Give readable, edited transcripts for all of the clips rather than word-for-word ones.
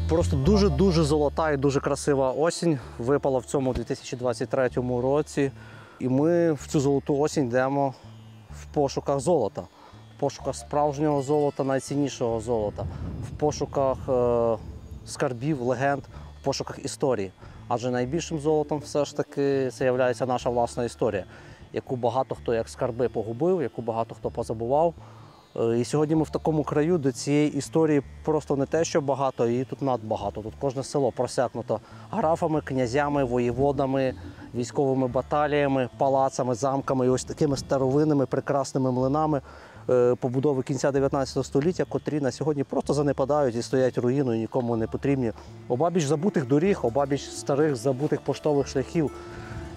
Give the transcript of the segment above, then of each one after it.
Просто дуже-дуже золота і дуже красива осінь випала в цьому 2023 році. І ми в цю золоту осінь йдемо в пошуках золота. В пошуках справжнього золота, найціннішого золота. В пошуках скарбів, легенд, в пошуках історії. Адже найбільшим золотом все ж таки це є наша власна історія, яку багато хто як скарби погубив, яку багато хто позабував. І сьогодні ми в такому краю, де цієї історії просто не те, що багато, її тут надбагато. Тут кожне село просякнуто графами, князями, воєводами, військовими баталіями, палацами, замками і ось такими старовинними прекрасними млинами побудови кінця 19 століття, котрі на сьогодні просто занепадають і стоять руїною, нікому не потрібні. Обабіч забутих доріг, обабіч старих забутих поштових шляхів.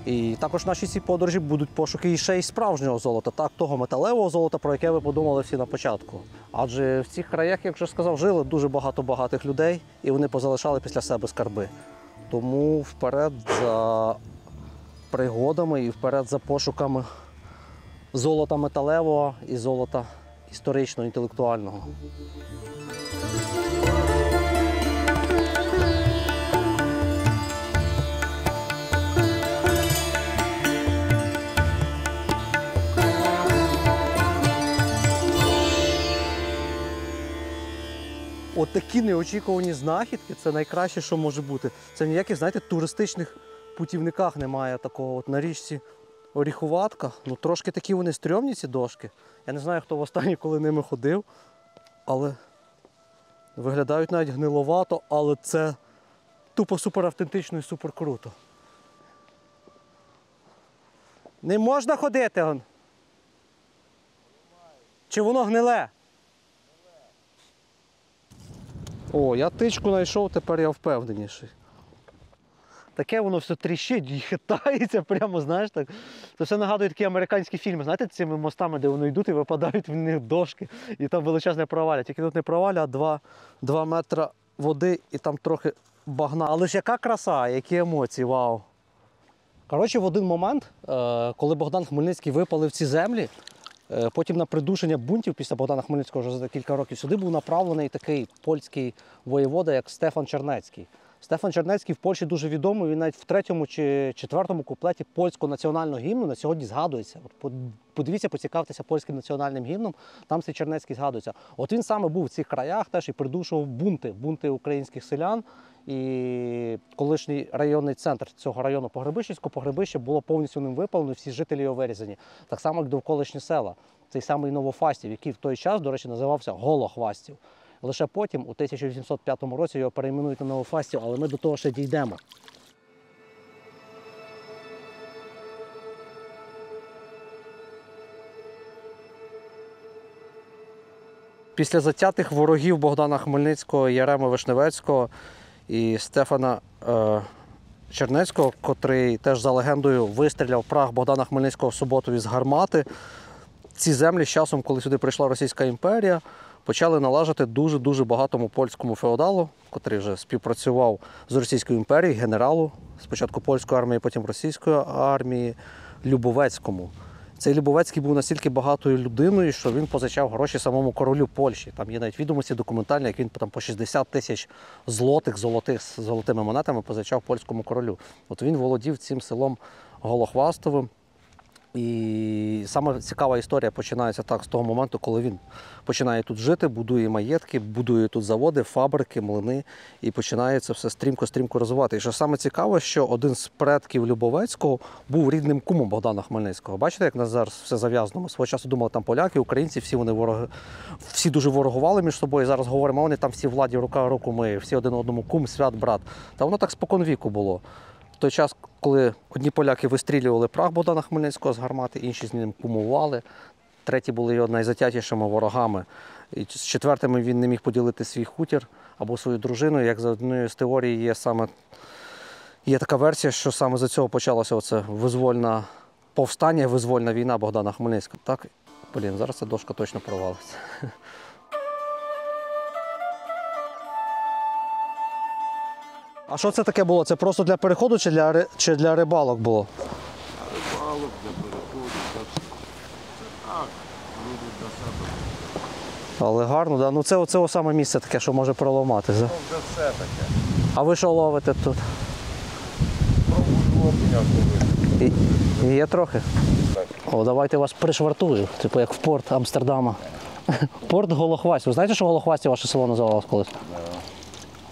І також в нашій цій подорожі будуть пошуки ще й справжнього золота, так, того металевого золота, про яке ви подумали всі на початку. Адже в цих краях, як вже сказав, жили дуже багато багатих людей, і вони позалишали після себе скарби. Тому вперед за пригодами і вперед за пошуками золота металевого і золота історичного, інтелектуального. От такі неочікувані знахідки – це найкраще, що може бути. Це в ніяких, знаєте, туристичних путівниках немає такого. От на річці Оріхуватка, ну трошки такі вони стрьомні, ці дошки. Я не знаю, хто востаннє коли ними ходив, але виглядають навіть гниловато, але це тупо супер автентично і супер круто. Не можна ходити, он? Чи воно гниле? О, я тичку знайшов, тепер я впевненіший. Таке воно все тріщить і хитається прямо, знаєш, так. Це все нагадує такі американські фільми, знаєте, цими мостами, де вони йдуть і випадають в них дошки, і там величезне провалля. Тільки тут не провалля, а 2 метри води і там трохи багна. Але ж яка краса, які емоції, вау. Коротше, в один момент, коли Богдан Хмельницький випалив ці землі, потім на придушення бунтів після Богдана Хмельницького вже за кілька років сюди був направлений такий польський воєвода, як Стефан Чернецький. Стефан Чернецький в Польщі дуже відомий, він навіть в 3-му чи 4-му куплеті польського національного гімну на сьогодні згадується. От подивіться, поцікавтеся польським національним гімном, там цей Чернецький згадується. От він саме був в цих краях теж і придушував бунти українських селян. І колишній районний центр цього району Погребище було повністю ним випалено, всі жителі його вирізані. Так само, як довколишні села. Цей самий Новофастів, який в той час, до речі, називався Голохвастів. Лише потім, у 1805 році, його перейменують на Новофастів, але ми до того ще дійдемо. Після затятих ворогів Богдана Хмельницького, Яреми Вишневецького і Стефана Чернецького, котрий теж за легендою вистріляв прах Богдана Хмельницького в суботу із гармати, ці землі з часом, коли сюди прийшла Російська імперія, почали належати дуже-дуже багатому польському феодалу, котрий вже співпрацював з Російською імперією, генералу, спочатку польської армії, потім російської армії, Любовецькому. Цей Любовецький був настільки багатою людиною, що він позичав гроші самому королю Польщі. Там є навіть відомості документальні, як він там по 60 тисяч злотих з золотими монетами позичав польському королю. От він володів цим селом Голохвастовим. І саме цікава історія починається так з того моменту, коли він починає тут жити, будує маєтки, будує тут заводи, фабрики, млини і починає це все стрімко-стрімко розвивати. І що саме цікаве, що один з предків Любовецького був рідним кумом Богдана Хмельницького. Бачите, як нас зараз все зав'язано? Ми свого часу думали, там поляки, українці, всі вони вороги, всі дуже ворогували між собою. Зараз говоримо, вони там всі владі рука руку миє, всі один одному кум, свят, брат. Та воно так споконвіку було. В той час, коли одні поляки вистрілювали прах Богдана Хмельницького з гармати, інші з ним кумували, треті були його найзатятішими ворогами. І з четвертими він не міг поділити свій хутір або свою дружину. Як за однією з теорій є така версія, що саме за цього почалося оце визвольне повстання, визвольна війна Богдана Хмельницького. Так, зараз ця дошка точно провалиться. А що це таке було? Це просто для переходу чи для рибалок було? полок для переходу. Так що це так, люди для себе. Але гарно, да? Ну це саме місце таке, що може проламатись. Да? Ну, вже все таке. А ви що ловите тут? Пробую окуня зловити. І є трохи? Так. О, давайте вас пришвартую, типу як в порт Амстердама. Порт Голохвасть. Ви знаєте, що Голохвасті ваше село називалось колись?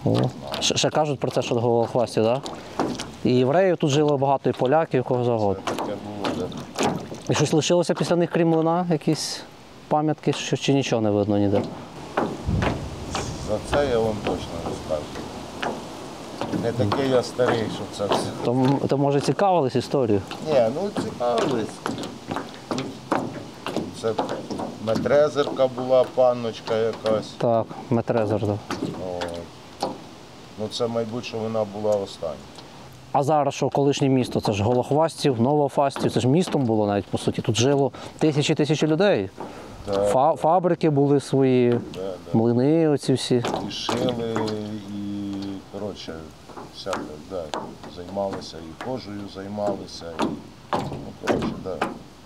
О, ще кажуть про це, що Голохвасті, так? Да? І євреїв тут жило багато, і поляків, кого завгодно. Таке було, де. І щось лишилося після них, крім млина, якісь пам'ятки, чи нічого не видно ніде? За це я вам точно розкажу. Не такий я старий, що це все. То може цікавились історією? Ні, ну цікавились. Це медрезерка була, панночка якась. Так, Метрезер, так. Ну це, мабуть, що вона була остання. А зараз що, колишнє місто, це ж Голохвастів, Новофастів, це ж містом було навіть, по суті. Тут жило тисячі людей. Да. Фабрики були свої, млини оці всі. І шили, і, коротше, всяке, да, займалися, і кожею займалися, і, ну, коротше, да.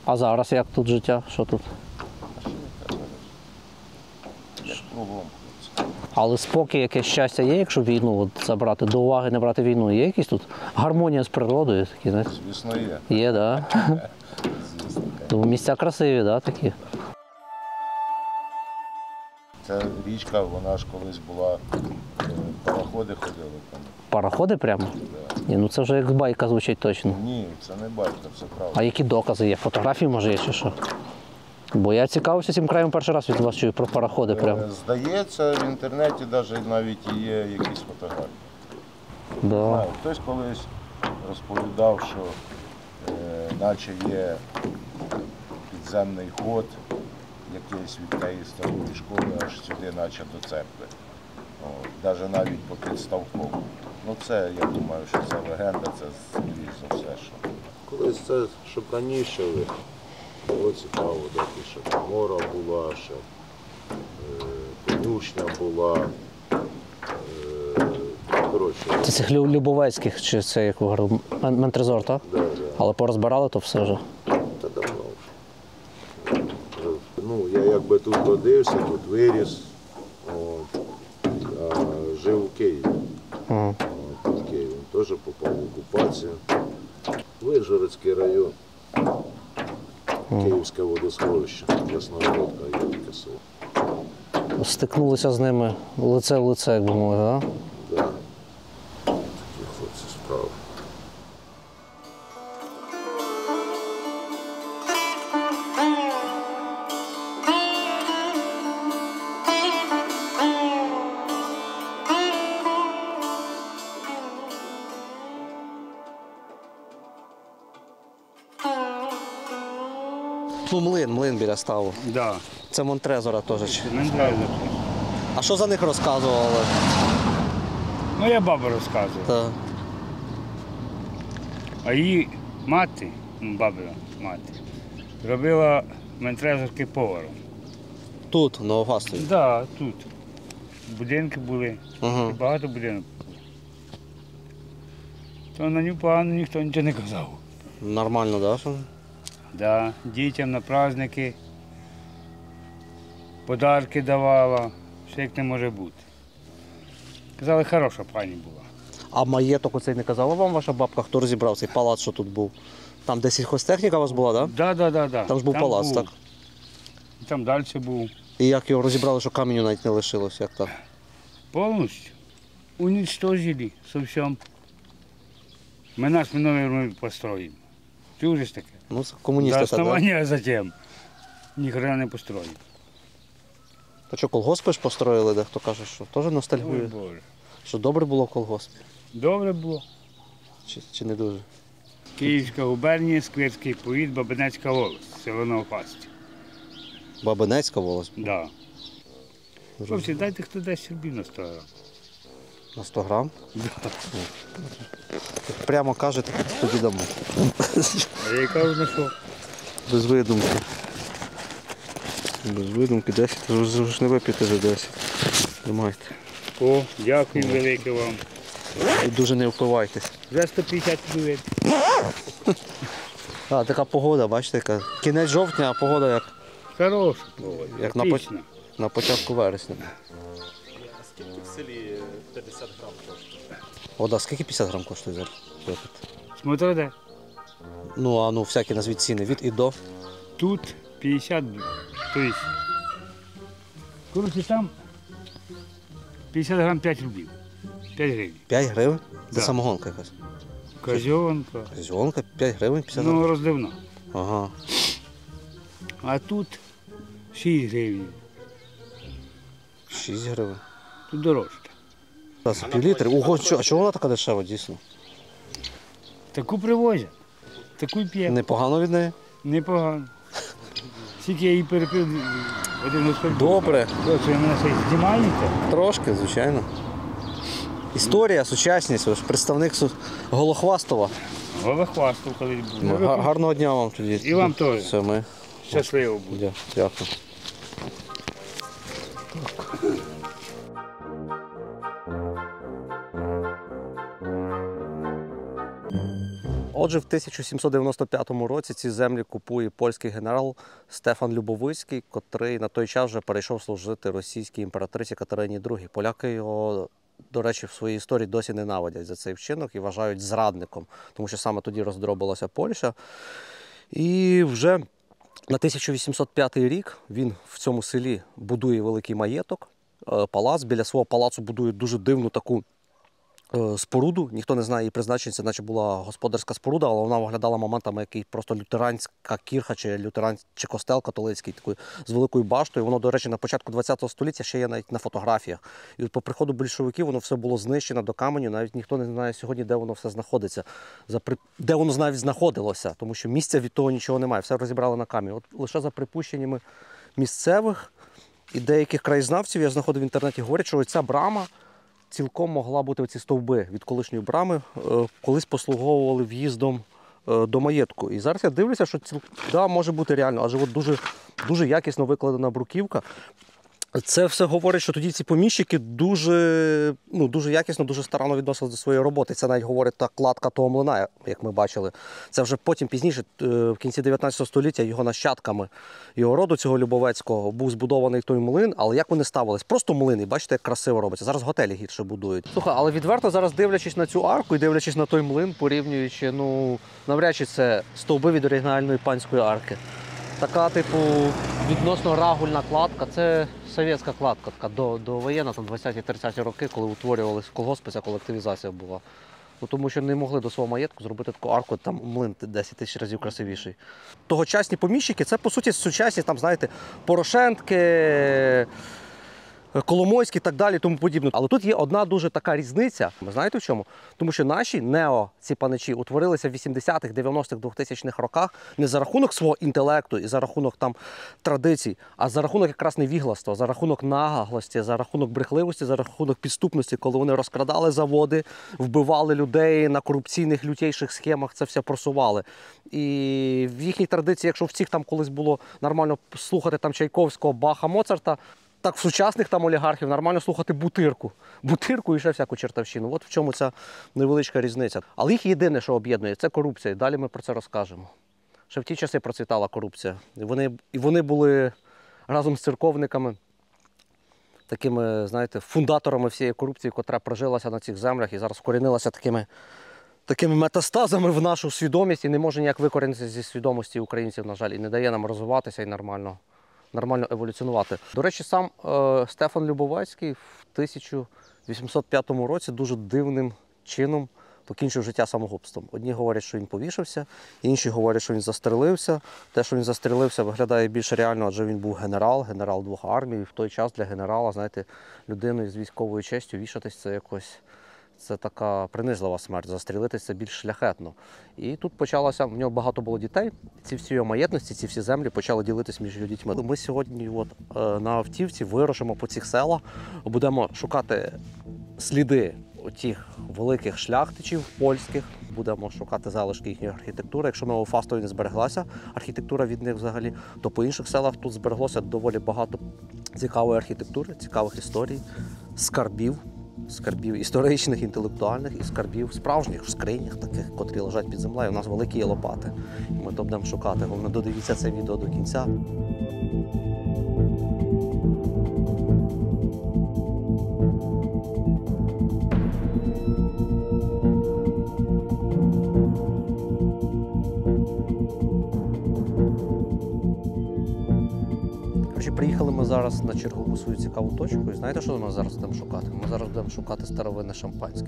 А зараз як тут життя? Що тут? А що яке зараз? Як кругом, хлопці. Але спокій, якесь щастя є, якщо війну от, забрати, до уваги не брати війну. Є якісь тут гармонія з природою? Такі, знаєте? Звісно, є. Є, так? Да? Звісно, Тому місця красиві, да, такі. ця річка, вона ж колись була, пароходи ходили там. Пароходи прямо? Ні, ну це вже як байка звучить точно. Ні, це не байка, це правда. А які докази є? Фотографії, може, є чи що? Бо я цікавився цим краєм перший раз від вас чую про пароходи прямо. Здається, в інтернеті навіть є якісь фотографії. Да. Знаю, хтось колись розповідав, що наче є підземний ход якийсь від тієї старої школи аж сюди, наче до церкви. Навіть по підставку. Ну це, я думаю, що це легенда, це скоріш за все, що. Колись це, щоб раніше було цікаво, що мора була, що конюшня була. Коротше, Це цих Любовецьких, чи це як ви говорили, Ментрезор, так? да. Але порозбирали то все вже. Та давно вже. Ну, я якби тут родився, тут виріс, от, а жив у Києві. Ага. Під Києвом теж попав в окупацію. Вижгородський район, Київське водосховище, Ясногородка, є таке село. Стикнулися з ними лице в лице, як би мовити, так? Да. Такі хлопці справи. Ну, млин біля ставу. Да. Це Монтрезора теж. Мендрезер. А що за них розказували? Моя баба розказувала. Та. А її мати, ну, бабина мати, робила ментрезерки поваром. Тут, в Новофастові. Так, да, тут. Будинки були, Ага. і багато будинок було. То на нього погано ніхто нічого не казав. Нормально, так? Да? Да, дітям на праздники подарки давала, все як не може бути. Казали, хороша пані була. А маєток оцей не казала вам ваша бабка, хто розібрав цей палац, що тут був? Там де сільхозтехніка у вас була, так? Да? Да. Там ж був палац, так? Там далі був. І як його розібрали, що каменю навіть не лишилось, як так? Полностью уничтожили совсем. Мы наш новый мир построим. Чужиш таке? Ну, це До комуністи, так? Да? основания, а затем. Ніхрена не построїв. Та що, колгоспи ж построїли, де хто каже, що теж Ой, ностальгує? Боже. Що добре було в колгоспі? Добре було. Чи не дуже? Київська губернія, Сквирський повіт, Бабинецька волость, село Новофастів. Бабинецька волость Да. Хлопці, дайте хто дасть сербів на 100 грам. на 100 грам. Прямо кажете, тоді дамо. А я кажу, на що? Без видумки. Без видумки 10, ви ж не вип'єте за 10. Тримайте. О, дякую велике вам. І дуже не впивайтесь. За 150 гривень. А, така погода, бачите, яка. Кінець жовтня, а погода як Хороша погода. Як Отлично. на початку вересня. Скільки в селі 50 грам коштує? Вода скільки 50 грам коштує зараз? Випит? Смотри, де. Ну, всякі назвіть ціни, від і до. Тут 50, то есть, коротше, там 50 грам 5 рублів. 5 гривень. 5 гривень? Це Да. самогонка якась. Козьонка. Зйомка 5 гривень, 50 гривень. Ну, розливна. Ага. А тут 6 гривень. 6 гривень. Тут дорожче. Це півлітри. Ого, а чого вона така дешева, дійсно? Таку привозять. Таку й п'є. Непогано від неї? Непогано. Скільки я її перепив, один господь. Добре. Що, ви мене щось знімаєте? Трошки, звичайно. Історія, сучасність, ви ж представник Голохвастова. Голохвастов колись був. Гарного дня вам тоді. І вам теж. Все, ми. Щасливо буде. Дякую. Отже, в 1795 році ці землі купує польський генерал Стефан Любовицький, котрий на той час вже перейшов служити російській імператриці Катерині II. Поляки його, до речі, в своїй історії досі ненавидять за цей вчинок і вважають зрадником, тому що саме тоді роздробилася Польща. І вже на 1805 рік він в цьому селі будує великий маєток, палац. Біля свого палацу будує дуже дивну таку споруду. Ніхто не знає її призначення, це наче була господарська споруда, але вона виглядала моментами як просто лютеранська кірха чи костел католицький, такий, з великою баштою. Воно, до речі, на початку ХХ століття ще є навіть на фотографіях. І от по приходу більшовиків воно все було знищено до каменю, навіть ніхто не знає сьогодні, де воно все знаходиться, де воно навіть знаходилося, тому що місця від того нічого немає, все розібрали на камінь. От лише за припущеннями місцевих і деяких краєзнавців, я знаходив в інтернеті, говорять, що ця брама цілком могла бути оці стовби від колишньої брами, колись послуговували в'їздом до маєтку. І зараз я дивлюся, що може бути реально, адже от дуже якісно викладена бруківка. Це все говорить, що тоді ці поміщики дуже якісно, дуже старанно відносилися до своєї роботи. Це навіть говорить та кладка того млина, як ми бачили. Це вже потім пізніше, в кінці 19 століття, його нащадками, його роду, цього Любовецького, був збудований той млин. Але як вони ставились? Просто млин, і бачите, як красиво робиться. Зараз готелі гірше будують. Слухай, але відверто зараз, дивлячись на цю арку і дивлячись на той млин, порівнюючи, навряд чи це стовби від оригінальної панської арки. Така, типу, відносно рагульна кладка, це совєтська кладка, така довоєнна, там 20-30-ті роки, коли утворювалися колгоспи, ця колективізація була. Тому що не могли до свого маєтку зробити таку арку, там млин 10 тисяч разів красивіший. Тогочасні поміщики, це, по суті, сучасні, там, знаєте, Порошенки, Коломойський і так далі, тому подібне. Але тут є одна дуже така різниця. Ви знаєте в чому? Тому що наші ці паничі утворилися в 80-х, 90-х, 2000-х роках не за рахунок свого інтелекту і за рахунок там традицій, а за рахунок якраз невігластва, за рахунок наглості, за рахунок брехливості, за рахунок підступності, коли вони розкрадали заводи, вбивали людей на корупційних лютейших схемах, це все просували. І в їхній традиції, якщо в цих там колись було нормально слухати там Чайковського, Баха, Моцарта, так в сучасних там олігархів нормально слухати бутирку і ще всяку чертовщину. От в чому ця невеличка різниця. Але їх єдине, що об'єднує, це корупція. Далі ми про це розкажемо. Ще в ті часи процвітала корупція. І вони були разом з церковниками такими, знаєте, фундаторами всієї корупції, котра прожилася на цих землях і зараз вкорінилася такими метастазами в нашу свідомість і не може ніяк викорінитися зі свідомості українців, на жаль, і не дає нам розвиватися і нормально еволюціонувати. До речі, сам Стефан Любовецький в 1805 році дуже дивним чином покінчив життя самогубством. Одні говорять, що він повішався, інші говорять, що він застрелився. Те, що він застрелився, виглядає більш реально, адже він був генерал двох армій. І в той час для генерала, знаєте, людиною з військовою честю вішатись це така принизлива смерть, застрілитися це більш шляхетно. І тут почалося, в нього багато було дітей, ці всі його маєтності, ці всі землі почали ділитись між його дітьми. Ми сьогодні на автівці вирушимо по цих селах, будемо шукати сліди тих великих шляхтичів польських, будемо шукати залишки їхньої архітектури. Якщо на Фастові не збереглася архітектура від них взагалі, то по інших селах тут збереглося доволі багато цікавої архітектури, цікавих історій, скарбів. скарбів історичних, інтелектуальних і скарбів справжніх в скринях, таких, котрі лежать під землею. У нас великі є лопати. І ми то будемо шукати. Головне, додивіться це відео до кінця. Приїхали ми зараз на чергову свою цікаву точку. І знаєте, що ми зараз будемо шукати? Ми зараз будемо шукати старовинне шампанське.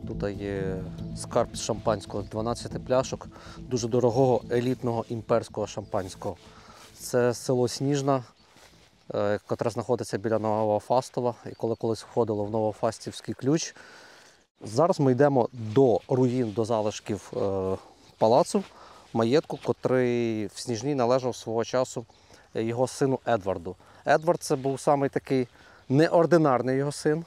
Тут є скарб з шампанського 12 пляшок, дуже дорогого елітного імперського шампанського. Це село Сніжна, котре знаходиться біля Новофастова. І коли колись входило в Новофастівський ключ. Зараз ми йдемо до руїн, до залишків палацу, маєтку, котрий в Сніжній належав свого часу його сину Едварду. Едвард – це був самий такий неординарний його син.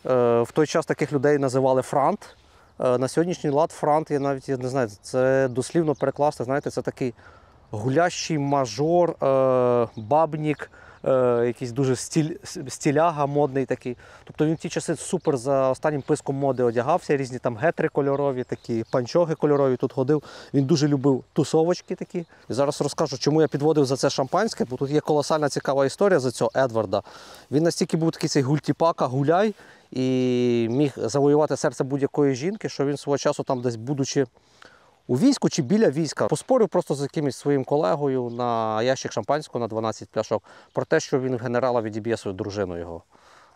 В той час таких людей називали франт. На сьогоднішній лад франт, я навіть не знаю, це дослівно перекласти, знаєте, це такий гулящий мажор, бабнік, якийсь дуже стиляга модний такий. Тобто він в ті часи супер за останнім писком моди одягався, різні там гетри кольорові, такі панчохи кольорові тут ходив. Він дуже любив тусовочки такі. І зараз розкажу, чому я підводив за це шампанське, бо тут є колосальна цікава історія за цього Едварда. Він настільки був такий цей гультіпака, гуляй, і міг завоювати серце будь-якої жінки, що він свого часу там десь, будучи у війську чи біля війська, поспорив просто з якимось своїм колегою на ящик шампанського на 12 пляшок про те, що він генерала відіб'є свою дружину його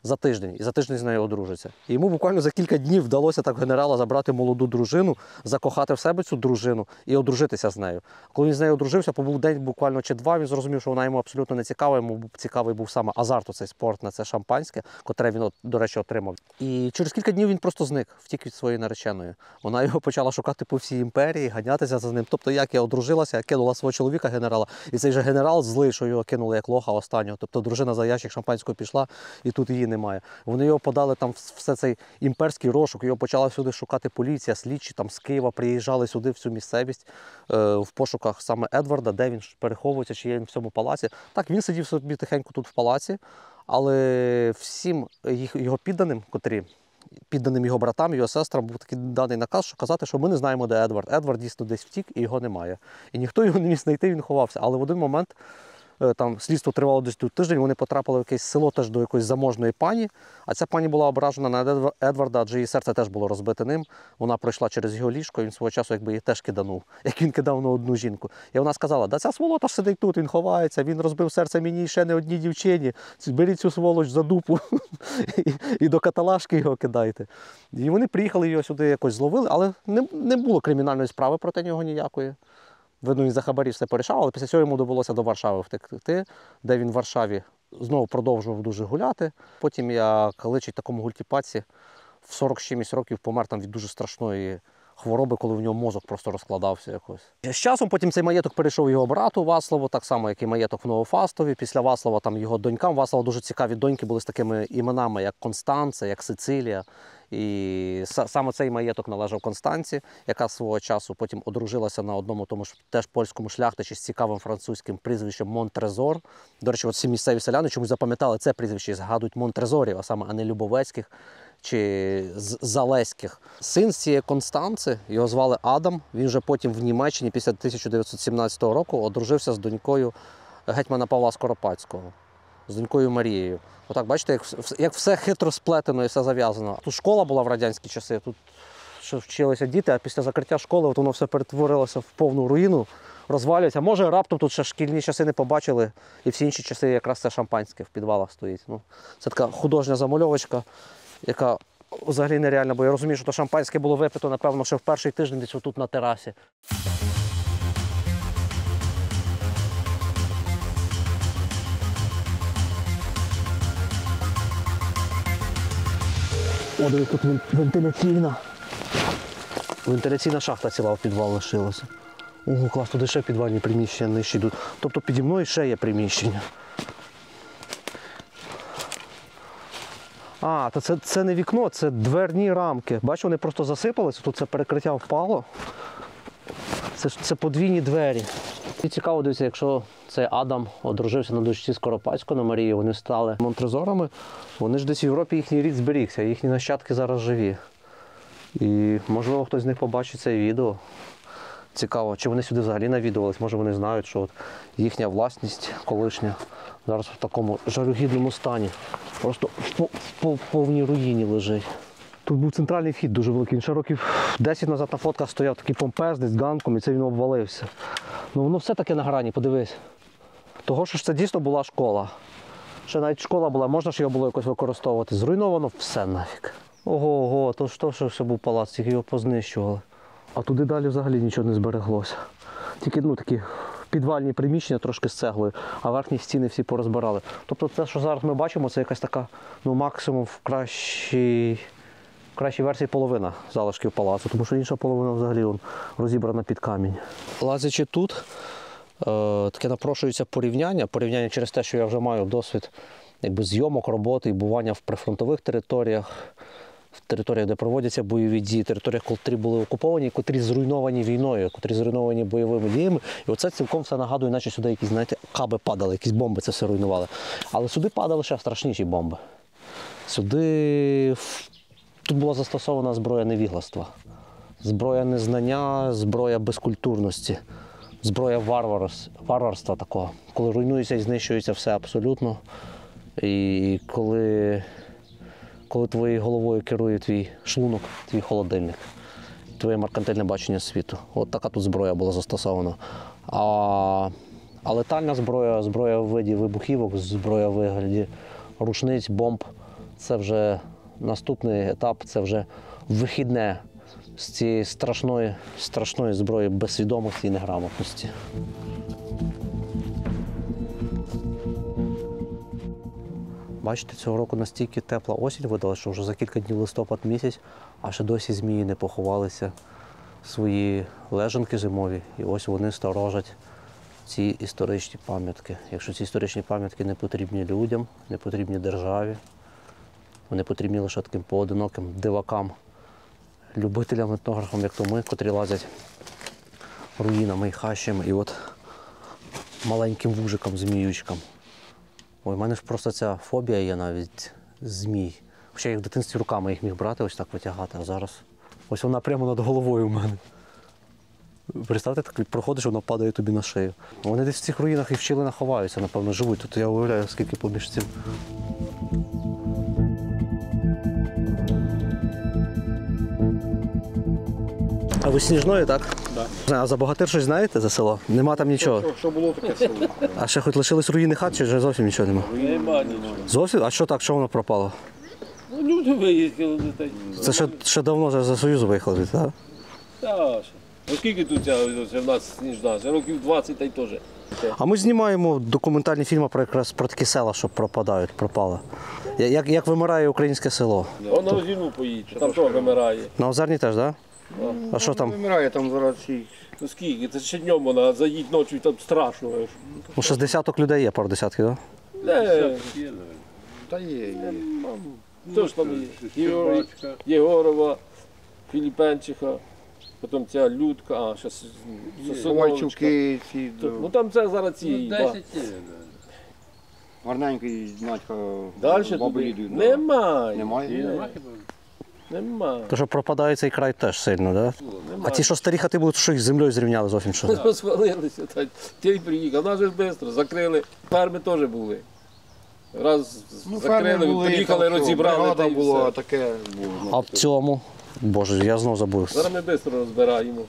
за тиждень, і за тиждень з нею одружиться. І йому буквально за кілька днів вдалося так генерала забрати молоду дружину, закохати в себе цю дружину і одружитися з нею. Коли він з нею одружився, побув день буквально чи два, він зрозумів, що вона йому абсолютно не цікава, йому цікавий був саме азарт, оцей спорт на це шампанське, котре він, до речі, отримав. І через кілька днів він просто зник, втік від своєї нареченої. Вона його почала шукати по всій імперії, ганятися за ним. Тобто, як я одружилася, я кинула свого чоловіка, генерала, і цей же генерал злий, що його кинули як лоха останнього. Тобто дружина за ящик шампанського пішла, і тут її немає. Вони його подали там все цей імперський розшук, його почала сюди шукати поліція, слідчі там з Києва приїжджали сюди в цю місцевість в пошуках саме Едварда, де він переховується, чи є він в цьому палаці. Так, він сидів собі тихенько тут в палаці, але всім його підданим, котрі підданим його братам, його сестрам, був такий даний наказ, що казати, що ми не знаємо, де Едвард. Едвард дійсно десь втік, і його немає. І ніхто його не міг знайти, він ховався. Але в один момент там слідство тривало десь тут тиждень, вони потрапили в якесь село теж до якоїсь заможної пані, а ця пані була ображена на Едварда, адже її серце теж було розбите ним. Вона пройшла через його ліжко, і він свого часу якби її теж киданув, як він кидав на одну жінку. І вона сказала, да ця сволота ж сидить тут, він ховається, він розбив серце мені і ще не одній дівчині, беріть цю сволоч за дупу і до каталажки його кидайте. І вони приїхали, його сюди якось зловили, але не було кримінальної справи проти нього ніякої. Видно, він за хабарі все порішав, але після цього йому довелося до Варшави втекти, де він в Варшаві знову продовжував дуже гуляти. Потім, як личить такому гультіпаці, в 46 років помер там від дуже страшної хвороби, коли в нього мозок просто розкладався якось. З часом потім цей маєток перейшов його брату Вацлаву, так само, як і маєток в Новофастові. Після Вацлава там його донькам. Вацлава дуже цікаві доньки були з такими іменами, як Констанце, як Сицилія. І саме цей маєток належав Констанці, яка свого часу потім одружилася на одному тому ж теж польському шляхтичі з цікавим французьким прізвищем Монтрезор. До речі, от всі місцеві селяни чомусь запам'ятали це прізвище і згадують Монтрезорів, а не Любовецьких чи Залеських. Син з цієї Констанци, його звали Адам, він вже потім в Німеччині після 1917 року одружився з донькою гетьмана Павла Скоропадського, з донькою Марією. Отак, бачите, як все хитро сплетено і все зав'язано. Тут школа була в радянські часи, тут ще вчилися діти, а після закриття школи от воно все перетворилося в повну руїну, розвалюється. Може, раптом тут ще шкільні часи не побачили, і всі інші часи якраз це шампанське в підвалах стоїть. Ну, це така художня замальовочка, яка взагалі нереальна, бо я розумію, що то шампанське було випито, напевно, ще в перший тиждень десь отут на терасі. О, дивись, тут вентиляційна шахта ціла в підвал лишилася. Ого, клас, туди ще підвальні приміщення нижчі йдуть. Тобто піді мною ще є приміщення. А, то це не вікно, це дверні рамки. Бачу, вони просто засипалися, тут це перекриття впало. Це подвійні двері. І цікаво, дивіться, якщо цей Адам одружився на дочці Скоропадського, на Марії, вони стали монтрезорами, вони ж десь в Європі їхній рід зберігся, їхні нащадки зараз живі. І можливо хтось з них побачить це відео. Цікаво, чи вони сюди взагалі навідувались, може вони знають, що от їхня власність колишня зараз в такому жалюгідному стані. Просто в повній руїні лежить. Тут був центральний вхід дуже великий. Він ще років 10 назад на фотках стояв такий помпезний з ганком, і це він обвалився. Ну воно все таки на грані, подивись. Того, що ж це дійсно була школа. Ще навіть школа була, можна ж його було якось використовувати. Зруйновано все нафіг. Ого, то що все був палац, тільки його познищували. А туди далі взагалі нічого не збереглося. Тільки такі підвальні приміщення трошки з цеглою, а верхні стіни всі порозбирали. Тобто те, що зараз ми бачимо, це якась така, максимум в кращій версії половина залишків палацу, тому що інша половина взагалі розібрана під камінь. Лазячи тут, таке напрошується порівняння через те, що я вже маю досвід зйомок, роботи і бування в прифронтових територіях, в територіях, де проводяться бойові дії, територіях, котрі були окуповані, котрі зруйновані війною, котрі зруйновані бойовими діями. І оце цілком все нагадує, наче сюди якісь, каби падали, якісь бомби це все руйнували. Але сюди падали ще страшніші бомби. Тут була застосована зброя невігластва, зброя незнання, зброя безкультурності, зброя варварства такого, коли руйнується і знищується все абсолютно. І коли твоєю головою керує твій шлунок, твій холодильник, твоє меркантильне бачення світу. От така тут зброя була застосована. А летальна зброя в виді вибухівок, зброя в вигляді рушниць, бомб – це вже наступний етап, це вже вихідне з цієї страшної зброї безсвідомості і неграмотності. Бачите, цього року настільки тепла осінь видала, що вже за кілька днів листопад місяць, а ще досі змії не поховалися в свої лежанки зимові. І ось вони сторожать ці історичні пам'ятки. Якщо ці історичні пам'ятки не потрібні людям, не потрібні державі, вони потрібні лише таким поодиноким дивакам, любителям, етнографам, як то ми, котрі лазять руїнами і хащами, і от маленьким вужикам, зміючкам. Ой, в мене ж просто ця фобія є навіть змій. Хоча я в дитинстві руками їх міг брати, ось так витягати, а зараз ось вона прямо над головою в мене. Представте, так проходиш, вона падає тобі на шию. Вони десь в цих руїнах і в щілинах ховаються, напевно, живуть. Тут я уявляю, скільки поміж цим. А ви Сніжної, так? Так. А за Богатир щось знаєте за село? Нема там нічого? Що було таке село? А ще хоч лишились руїни хат, чи вже зовсім нічого нема? Нема нічого. Зовсім? А що так, що воно пропало? Ну, люди виїхали дітей. Це ще давно за Союзу виїхали, так? Так. Оскільки тут в нас Сніжна? Це років 20 та й теж. А ми знімаємо документальні фільми якраз про такі села, що пропали. Як вимирає українське село. Он на Розіну поїдь, там теж вимирає. На Озерній теж, так? Да? А що там? Вимирає там зараз всі. Ну скільки? Це ще днем вона, заїдь ночі, там страшно. Ну, 6 десяток людей є, пару десятків, так? Не, Та є. хто ж там є? Єгорова, Філіпенчиха, потім ця Людка, ще Сосоновичка. Ковальчуки, ці. Ну там це зараз ці. Гарненький Надька. Далі баби туди? йдуть. Немає. Немає? Нема. То що пропадає цей край теж сильно, так? Да? А ті, що старі хати будуть, що їх з землею зрівняли зовсім що? Розвалилися. Ті приїхав. Нас же ж швидко закрили. Ферми теж були. Раз закрили, приїхали, розібрали. Бригада та й була, все. таке було. А в цьому? Боже, я знов забув. Зараз ми швидко розбираємо.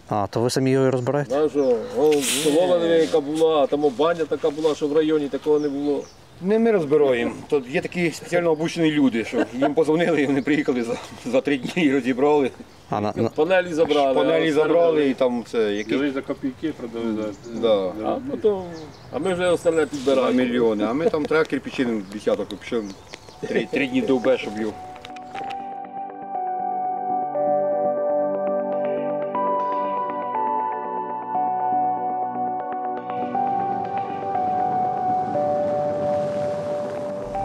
А, то ви самі його і розбираєте? Знаєш що, столова яка була, там баня така була, що в районі такого не було. Не ми розбираємо. Тут є такі спеціально обучені люди, що їм позвонили, і вони приїхали за 3 дні і розібрали. Панелі забрали. Панелі забрали і там це якісь. За копійки продали. Да. А ми вже остальне За підбираємо. мільйони. А ми там треба кирпичиним десяток, пішов 3 дні довбе, щоб його.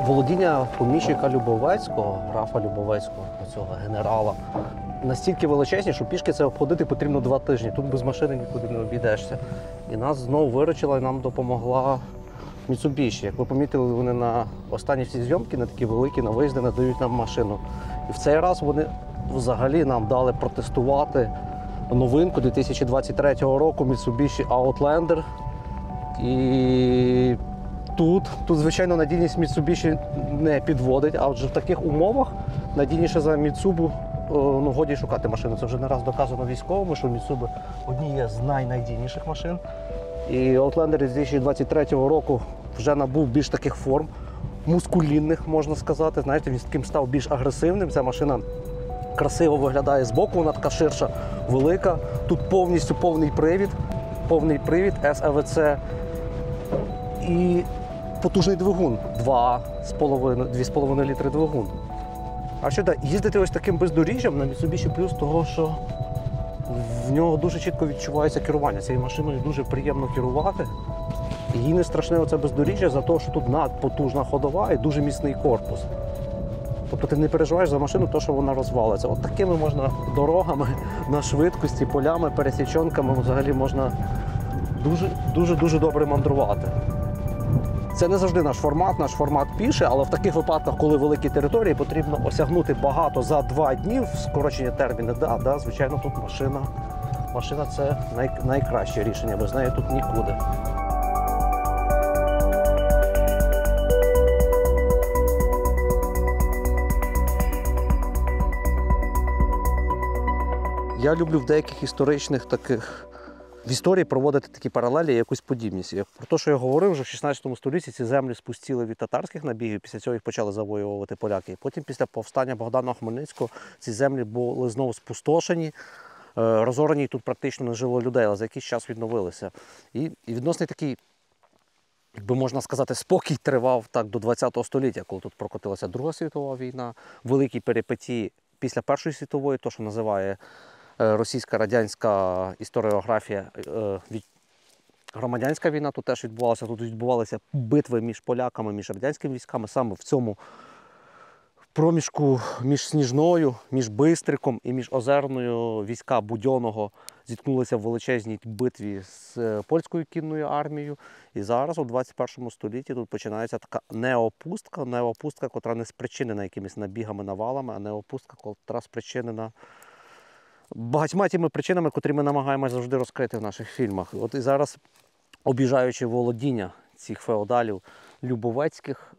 Володіння поміщика Любовецького, графа Любовецького, цього генерала, настільки величезні, що пішки це обходити потрібно 2 тижні. Тут без машини нікуди не обійдешся. І нас знову виручила і нам допомогла Mitsubishi. Як ви помітили, вони на останні всі зйомки, на такі великі, на виїзди надають нам машину. І в цей раз вони взагалі нам дали протестувати новинку 2023 року Mitsubishi Outlander. І тут, звичайно, надійність Mitsubishi не підводить, а отже в таких умовах надійніше за Mitsubishi годі шукати машину. Це вже не раз доказано військовими, що Mitsubishi одні є з найнадійніших машин. І Outlander 2023 року вже набув більш таких форм, мускулінних, можна сказати. Знаєте, він таким став більш агресивним. Ця машина красиво виглядає збоку, вона така ширша, велика. Тут повністю повний привід САВЦ і потужний двигун, 2,5 літри двигун. А що їздити ось таким бездоріжжям на Mitsubishi плюс того, що в нього дуже чітко відчувається керування. Цією машиною дуже приємно керувати. І їй не страшне оце бездоріжжя за те, що тут надпотужна ходова і дуже міцний корпус. Тобто ти не переживаєш за машину, то, що вона розвалиться. От такими можна дорогами, на швидкості, полями, пересічонками взагалі можна дуже добре мандрувати. Це не завжди наш формат піше, але в таких випадках, коли великі території, потрібно осягнути багато за 2 дні, в скорочені терміни, звичайно, тут машина це найкраще рішення, без неї тут нікуди. Я люблю в деяких історичних таких в історії проводити такі паралелі, якусь подібність. Про те, що я говорив, вже в 16 столітті ці землі спустіли від татарських набігів, після цього їх почали завоювати поляки. І потім, після повстання Богдана Хмельницького, ці землі були знову спустошені, розорані, і тут практично не жило людей, але за якийсь час відновилися. І відносний такий, якби можна сказати, спокій тривав так до 20 століття, коли тут прокотилася Друга світова війна, великі перипетії після Першої світової, то, що називає російська радянська історіографія, громадянська війна тут теж відбувалася. Тут відбувалися битви між поляками, між радянськими військами. Саме в цьому проміжку між Сніжною, між Бистриком і між Озерною війська Будьонного зіткнулися в величезній битві з польською кінною армією. І зараз, у 21 столітті, тут починається така неопустка, котра не спричинена якимись набігами, навалами, а неопустка, котра спричинена багатьма тими причинами, котрі ми намагаємося завжди розкрити в наших фільмах. От і зараз, об'їжджаючи володіння цих феодалів Любовецьких,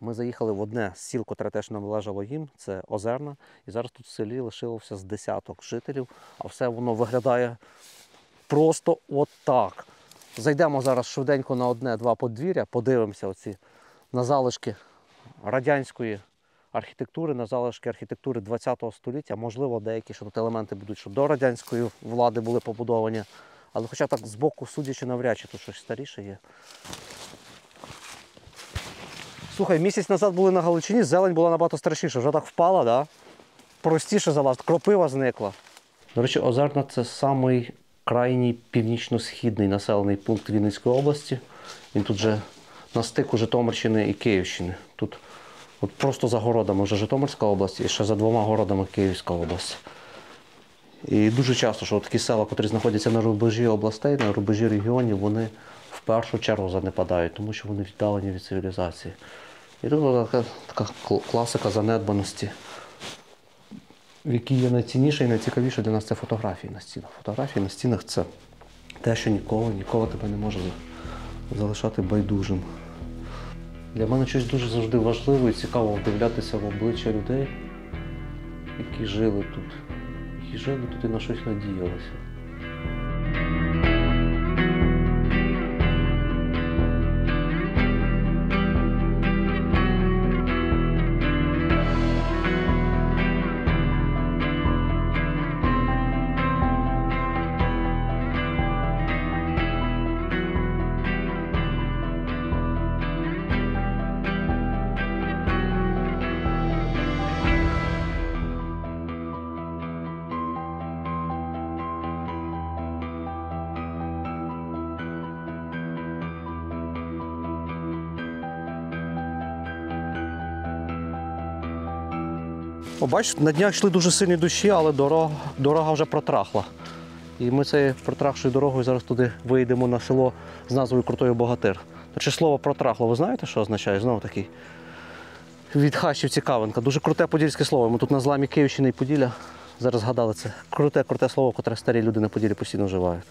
ми заїхали в одне з сіл, котре теж належало їм, це Озерна. І зараз тут в селі лишилося з десяток жителів, а все воно виглядає просто отак. Зайдемо зараз швиденько на одне-два подвір'я, подивимося на залишки радянської архітектури, на залишки архітектури ХХ століття. Можливо, деякі ще тут елементи будуть, що до радянської влади були побудовані. Але хоча так збоку, судячи, навряд чи тут щось старіше є. Слухай, місяць назад були на Галичині, зелень була набагато страшніша. Вже так впала, да? Простіше залазити, кропива зникла. До речі, Озерна – це самий крайній північно-східний населений пункт Вінницької області. Він тут же на стику Житомирщини і Київщини. Тут от просто за городами вже Житомирська область і ще за 2 городами Київська область. І дуже часто, що такі села, які знаходяться на рубежі областей, на рубежі регіонів, вони в першу чергу занепадають, тому що вони віддалені від цивілізації. І тут така класика занедбаності, в якій є найцінніше і найцікавіше для нас – це фотографії на стінах. Фотографії на стінах – це те, що ніколи тебе не може залишати байдужим. Для мене щось дуже завжди важливо і цікаво вдивлятися в обличчя людей, які жили тут і на щось надіялися. Бачиш, на днях йшли дуже сильні дощі, але дорога вже протрахла. І ми цією протрахшою дорогою зараз туди вийдемо на село з назвою Крутої Богатир. Чи слово протрахло, ви знаєте, що означає? Знову такий від хащів цікавинка. Дуже круте подільське слово. Ми тут на зламі Київщини і Поділля зараз згадали це. Круте слово, яке старі люди на Поділлі постійно вживають.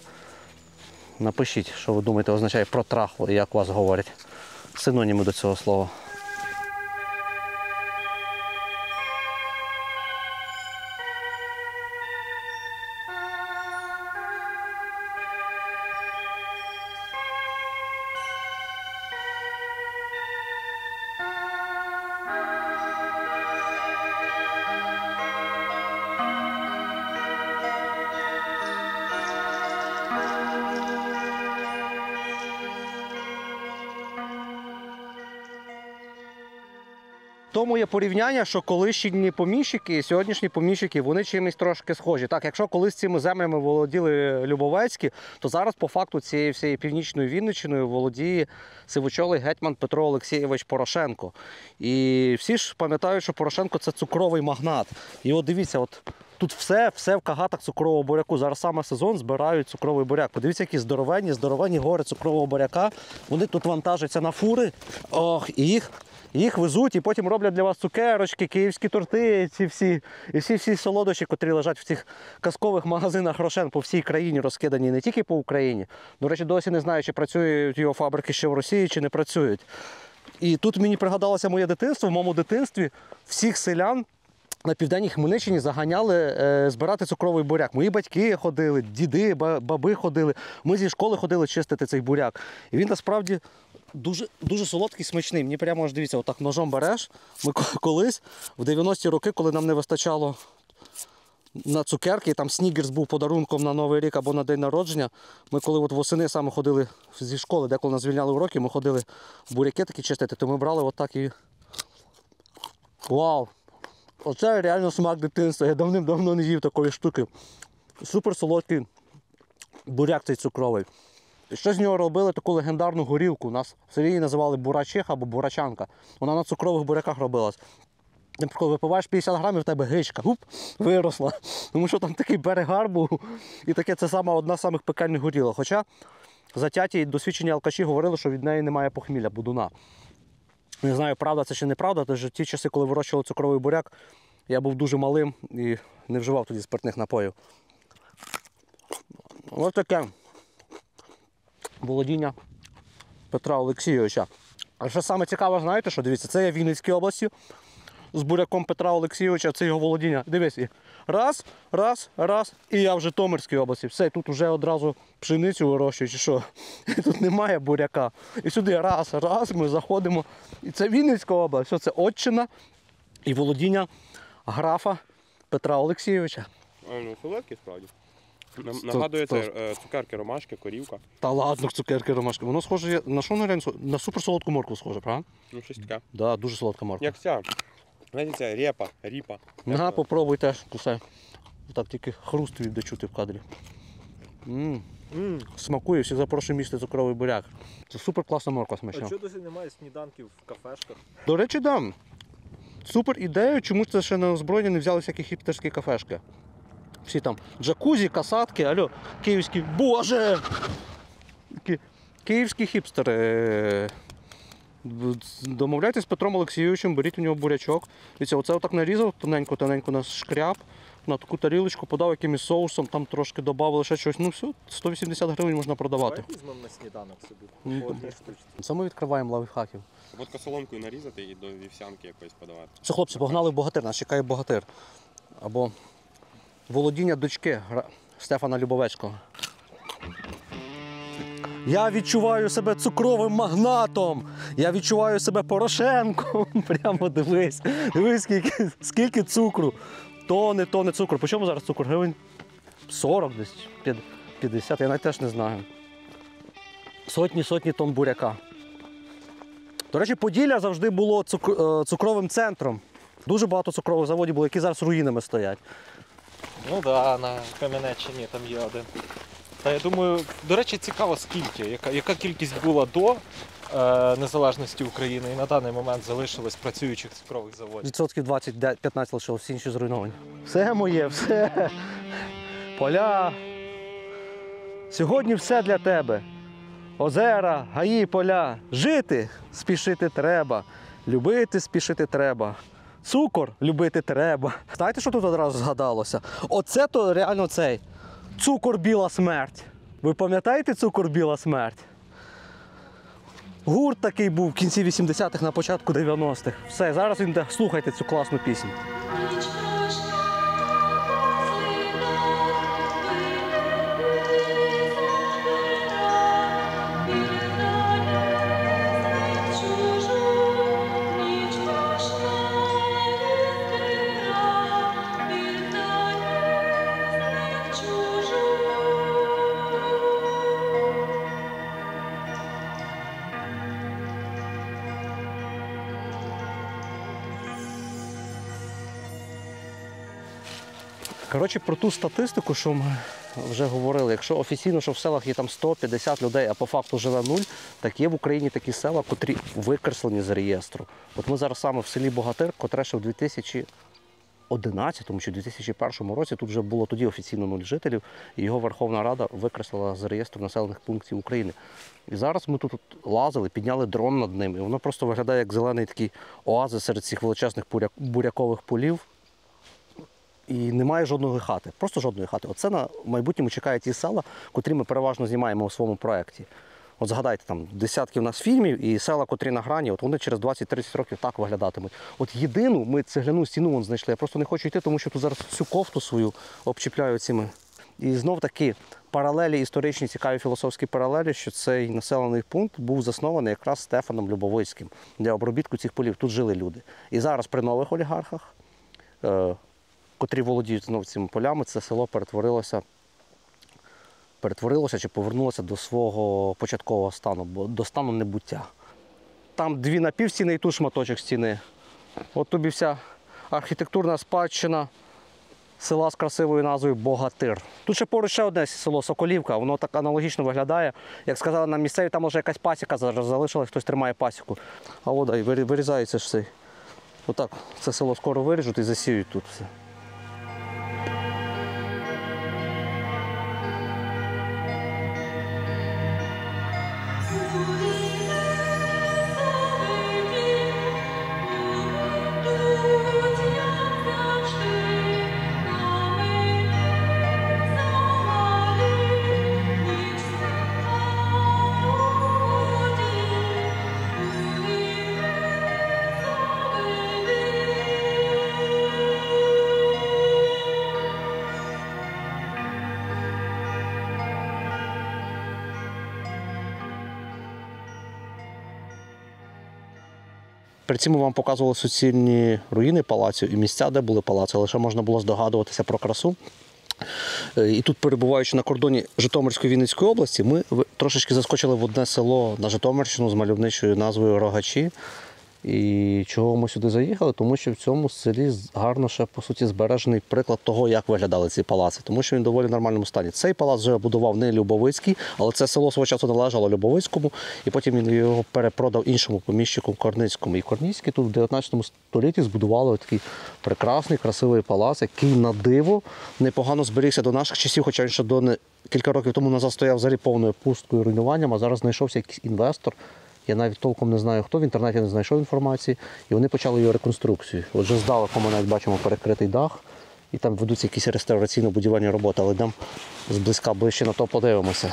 Напишіть, що ви думаєте, означає протрахло і як у вас говорять. Синоніми до цього слова. Тому є порівняння, що колишні поміщики і сьогоднішні поміщики, вони чимось трошки схожі. Так, якщо колись цими землями володіли Любовецькі, то зараз по факту цією всією північною Вінниччиною володіє сивочолий гетьман Петро Олексійович Порошенко. І всі ж пам'ятають, що Порошенко – це цукровий магнат. І от дивіться, от тут все в кагатах цукрового буряку. Зараз саме сезон збирають цукровий буряк. Подивіться, які здоровенні гори цукрового буряка. Вони тут вантажаться на фури. Ох, і їх везуть і потім роблять для вас цукерочки, київські торти, всі солодощі, котрі лежать в цих казкових магазинах Рошен по всій країні, розкидані не тільки по Україні. До речі, досі не знаю, чи працюють його фабрики ще в Росії, чи не працюють. І тут мені пригадалося моє дитинство. В моєму дитинстві всіх селян на південній Хмельниччині заганяли збирати цукровий буряк. Мої батьки ходили, діди, баби ходили. Ми зі школи ходили чистити цей буряк. І він насправді дуже солодкий, смачний. Мені прямо аж дивіться, отак ножом береш. Ми колись, в 90-ті роки, коли нам не вистачало на цукерки, там снігерс був подарунком на Новий рік або на день народження, ми коли от восени саме ходили зі школи, деколи нас звільняли уроки, ми ходили буряки такі чистити, то ми брали отак і... Вау! Оце реально смак дитинства. Я давним-давно не їв такої штуки. Супер солодкий буряк цей цукровий. І що з нього робили таку легендарну горілку? У нас в селі її називали бурачиха або бурачанка. Вона на цукрових буряках робилась. Коли випиваєш 50 грамів, в тебе гичка, виросла. Тому що там такий перегар був. І таке це одна з самих пекельних горілок. Хоча затяті і досвідчені алкаші говорили, що від неї немає похмілля, будуна. Не знаю, правда це чи неправда, тож ті часи, коли вирощували цукровий буряк, я був дуже малим і не вживав тоді спиртних напоїв. Ось таке володіння Петра Олексійовича. А що саме цікаве, знаєте що? Дивіться, це є в Вінницькій області з буряком Петра Олексійовича, це його володіння. Дивись, раз, і я в Житомирській області. Все, тут вже одразу пшеницю вирощують, чи що? Тут немає буряка. І сюди раз, ми заходимо. І це Вінницька область, що це Отчина і володіння графа Петра Олексійовича. Ну, солодкий справді. Нагадує це цукерки, ромашки, корівка. Та ладно, цукерки, ромашки. Воно схоже на що на суперсолодку моркву схоже, правда? Ну, щось таке. Да, дуже солодка морква. Як ця. Знаєте, це ріпа. Ага, попробуй теж, кусай. Так тільки хруст відде чути в кадрі. Смакує, всіх запрошую їсти цукровий буряк. Це супер класна морква смачна. А чого досі немає сніданків в кафешках? До речі, дам. Супер ідея, чому це ще на озброєння не взяли всякі хіпстерські кафешки. Всі там джакузі, касатки, алло, київські, боже! Київські хіпстери. Домовляйтесь з Петром Олексійовичем, беріть у нього бурячок. Дивіться, оце отак нарізав, тоненько на шкряб, на таку тарілочку, подав якимось соусом, там трошки додали ще щось. Ну все, 180 гривень можна продавати. Давай візьмемо на сніданок собі. По одній штучці. Це ми відкриваємо лайфхаків. Водка соломкою нарізати і до вівсянки якоїсь подавати. Все, хлопці, погнали в Богатир, нас чекає Богатир. Або володіння дочки Стефана Любовецького. Я відчуваю себе цукровим магнатом. Я відчуваю себе Порошенком. Прямо дивись. Дивись, скільки цукру. Тони цукру. По чому зараз цукор? Гривень 40 десь, 50, я навіть теж не знаю. Сотні тонн буряка. До речі, Поділля завжди було цукровим центром. Дуже багато цукрових заводів було, які зараз руїнами стоять. Ну так, на Кам'янеччині там є один. Та я думаю, до речі, цікаво скільки, яка кількість була до незалежності України і на даний момент залишилось працюючих цукрових заводів. Відсотків 20-15 лишилось, всі інші зруйновані. Все моє, все. Поля, Сьогодні все для тебе. Озера, гаї, поля. Жити спішити треба. Любити спішити треба. Цукор любити треба. Знаєте, що тут одразу згадалося? Оце то реально цей. Цукор біла смерть. Ви пам'ятаєте цукор біла смерть? Гурт такий був в кінці 80-х, на початку 90-х. Все, зараз він йде. Слухайте цю класну пісню. Коротше, про ту статистику, що ми вже говорили, якщо офіційно, що в селах є там 150 людей, а по факту живе 0, так є в Україні такі села, котрі викреслені з реєстру. От ми зараз саме в селі Богатир, котре ще в 2011 чи 2001 році, тут вже було тоді офіційно 0 жителів, і його Верховна Рада викреслила з реєстру населених пунктів України. І зараз ми тут лазили, підняли дрон над ним, і воно просто виглядає як зелений такий оазис серед цих величезних бурякових полів. І немає жодної хати, просто жодної хати. Оце на майбутньому чекають ті села, котрі ми переважно знімаємо у своєму проєкті. От згадайте, там десятки у нас фільмів і села, котрі на грані, от вони через 20-30 років так виглядатимуть. От єдину ми цегляну стіну вон знайшли. Я просто не хочу йти, тому що тут зараз всю кофту свою обчіпляю цими. І знов таки паралелі, історичні, цікаві філософські паралелі, що цей населений пункт був заснований якраз Стефаном Любовицьким для обробітку цих полів. Тут жили люди. І зараз при нових олігархах, котрі володіють знову цими полями, це село перетворилося чи повернулося до свого початкового стану, до стану небуття. Там 2 напівстіни і тут шматочок стіни. От тобі вся архітектурна спадщина села з красивою назвою Богатир. Тут ще поруч ще одне село Соколівка, воно так аналогічно виглядає. Як сказали нам місцеві, там вже якась пасіка зараз залишилась, хтось тримає пасіку. А вода, і вирізається ж все. Отак це село скоро виріжуть і засіють тут все. При цьому вам показували суцільні руїни палаців і місця, де були палаци, лише можна було здогадуватися про красу. І тут, перебуваючи на кордоні Житомирської Вінницької області, ми трошечки заскочили в одне село на Житомирщину з мальовничою назвою Рогачі. І чого ми сюди заїхали? Тому що в цьому селі гарно ще, по суті, збережений приклад того, як виглядали ці палаци. Тому що він в доволі нормальному стані. Цей палац вже будував не Любовицький, але це село свого часу належало Любовицькому, і потім він його перепродав іншому поміщику Корницькому. І Корницькі тут в 19 столітті збудували такий прекрасний, красивий палац, який на диво непогано зберігся до наших часів, хоча він ще кілька років тому назад стояв взагалі повною пусткою, руйнуванням, а зараз знайшовся якийсь інвестор. Я навіть толком не знаю хто, в інтернеті не знайшов інформації, і вони почали його реконструкцію. Отже, здалеку ми навіть бачимо перекритий дах, і там ведуться якісь реставраційно-будівельні роботи, але йдемо зблизька ближче на то подивимося.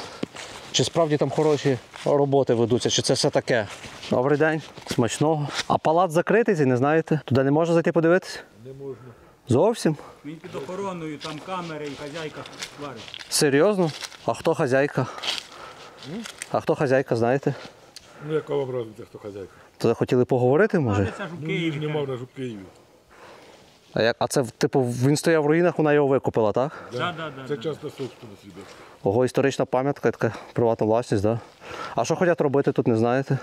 Чи справді там хороші роботи ведуться, чи це все таке? Добрий день, смачного. А палац закритий, не знаєте? Туди не можна зайти подивитися? Не можна. Зовсім? Він під охороною, там камери і хазяйка варить. Серйозно? А хто хазяйка? А хто хазяйка, знаєте? Ну, яка вам разниця, хто хазяйка? То хотіли поговорити, може? Це ж у Ну, Києві. їх нема в нас у Києві. А це, типу, він стояв в руїнах, вона його викупила, так? Да. Це частна собственность іде. Ого, історична пам'ятка, така приватна власність, так? Да? А що хочуть робити тут, не знаєте?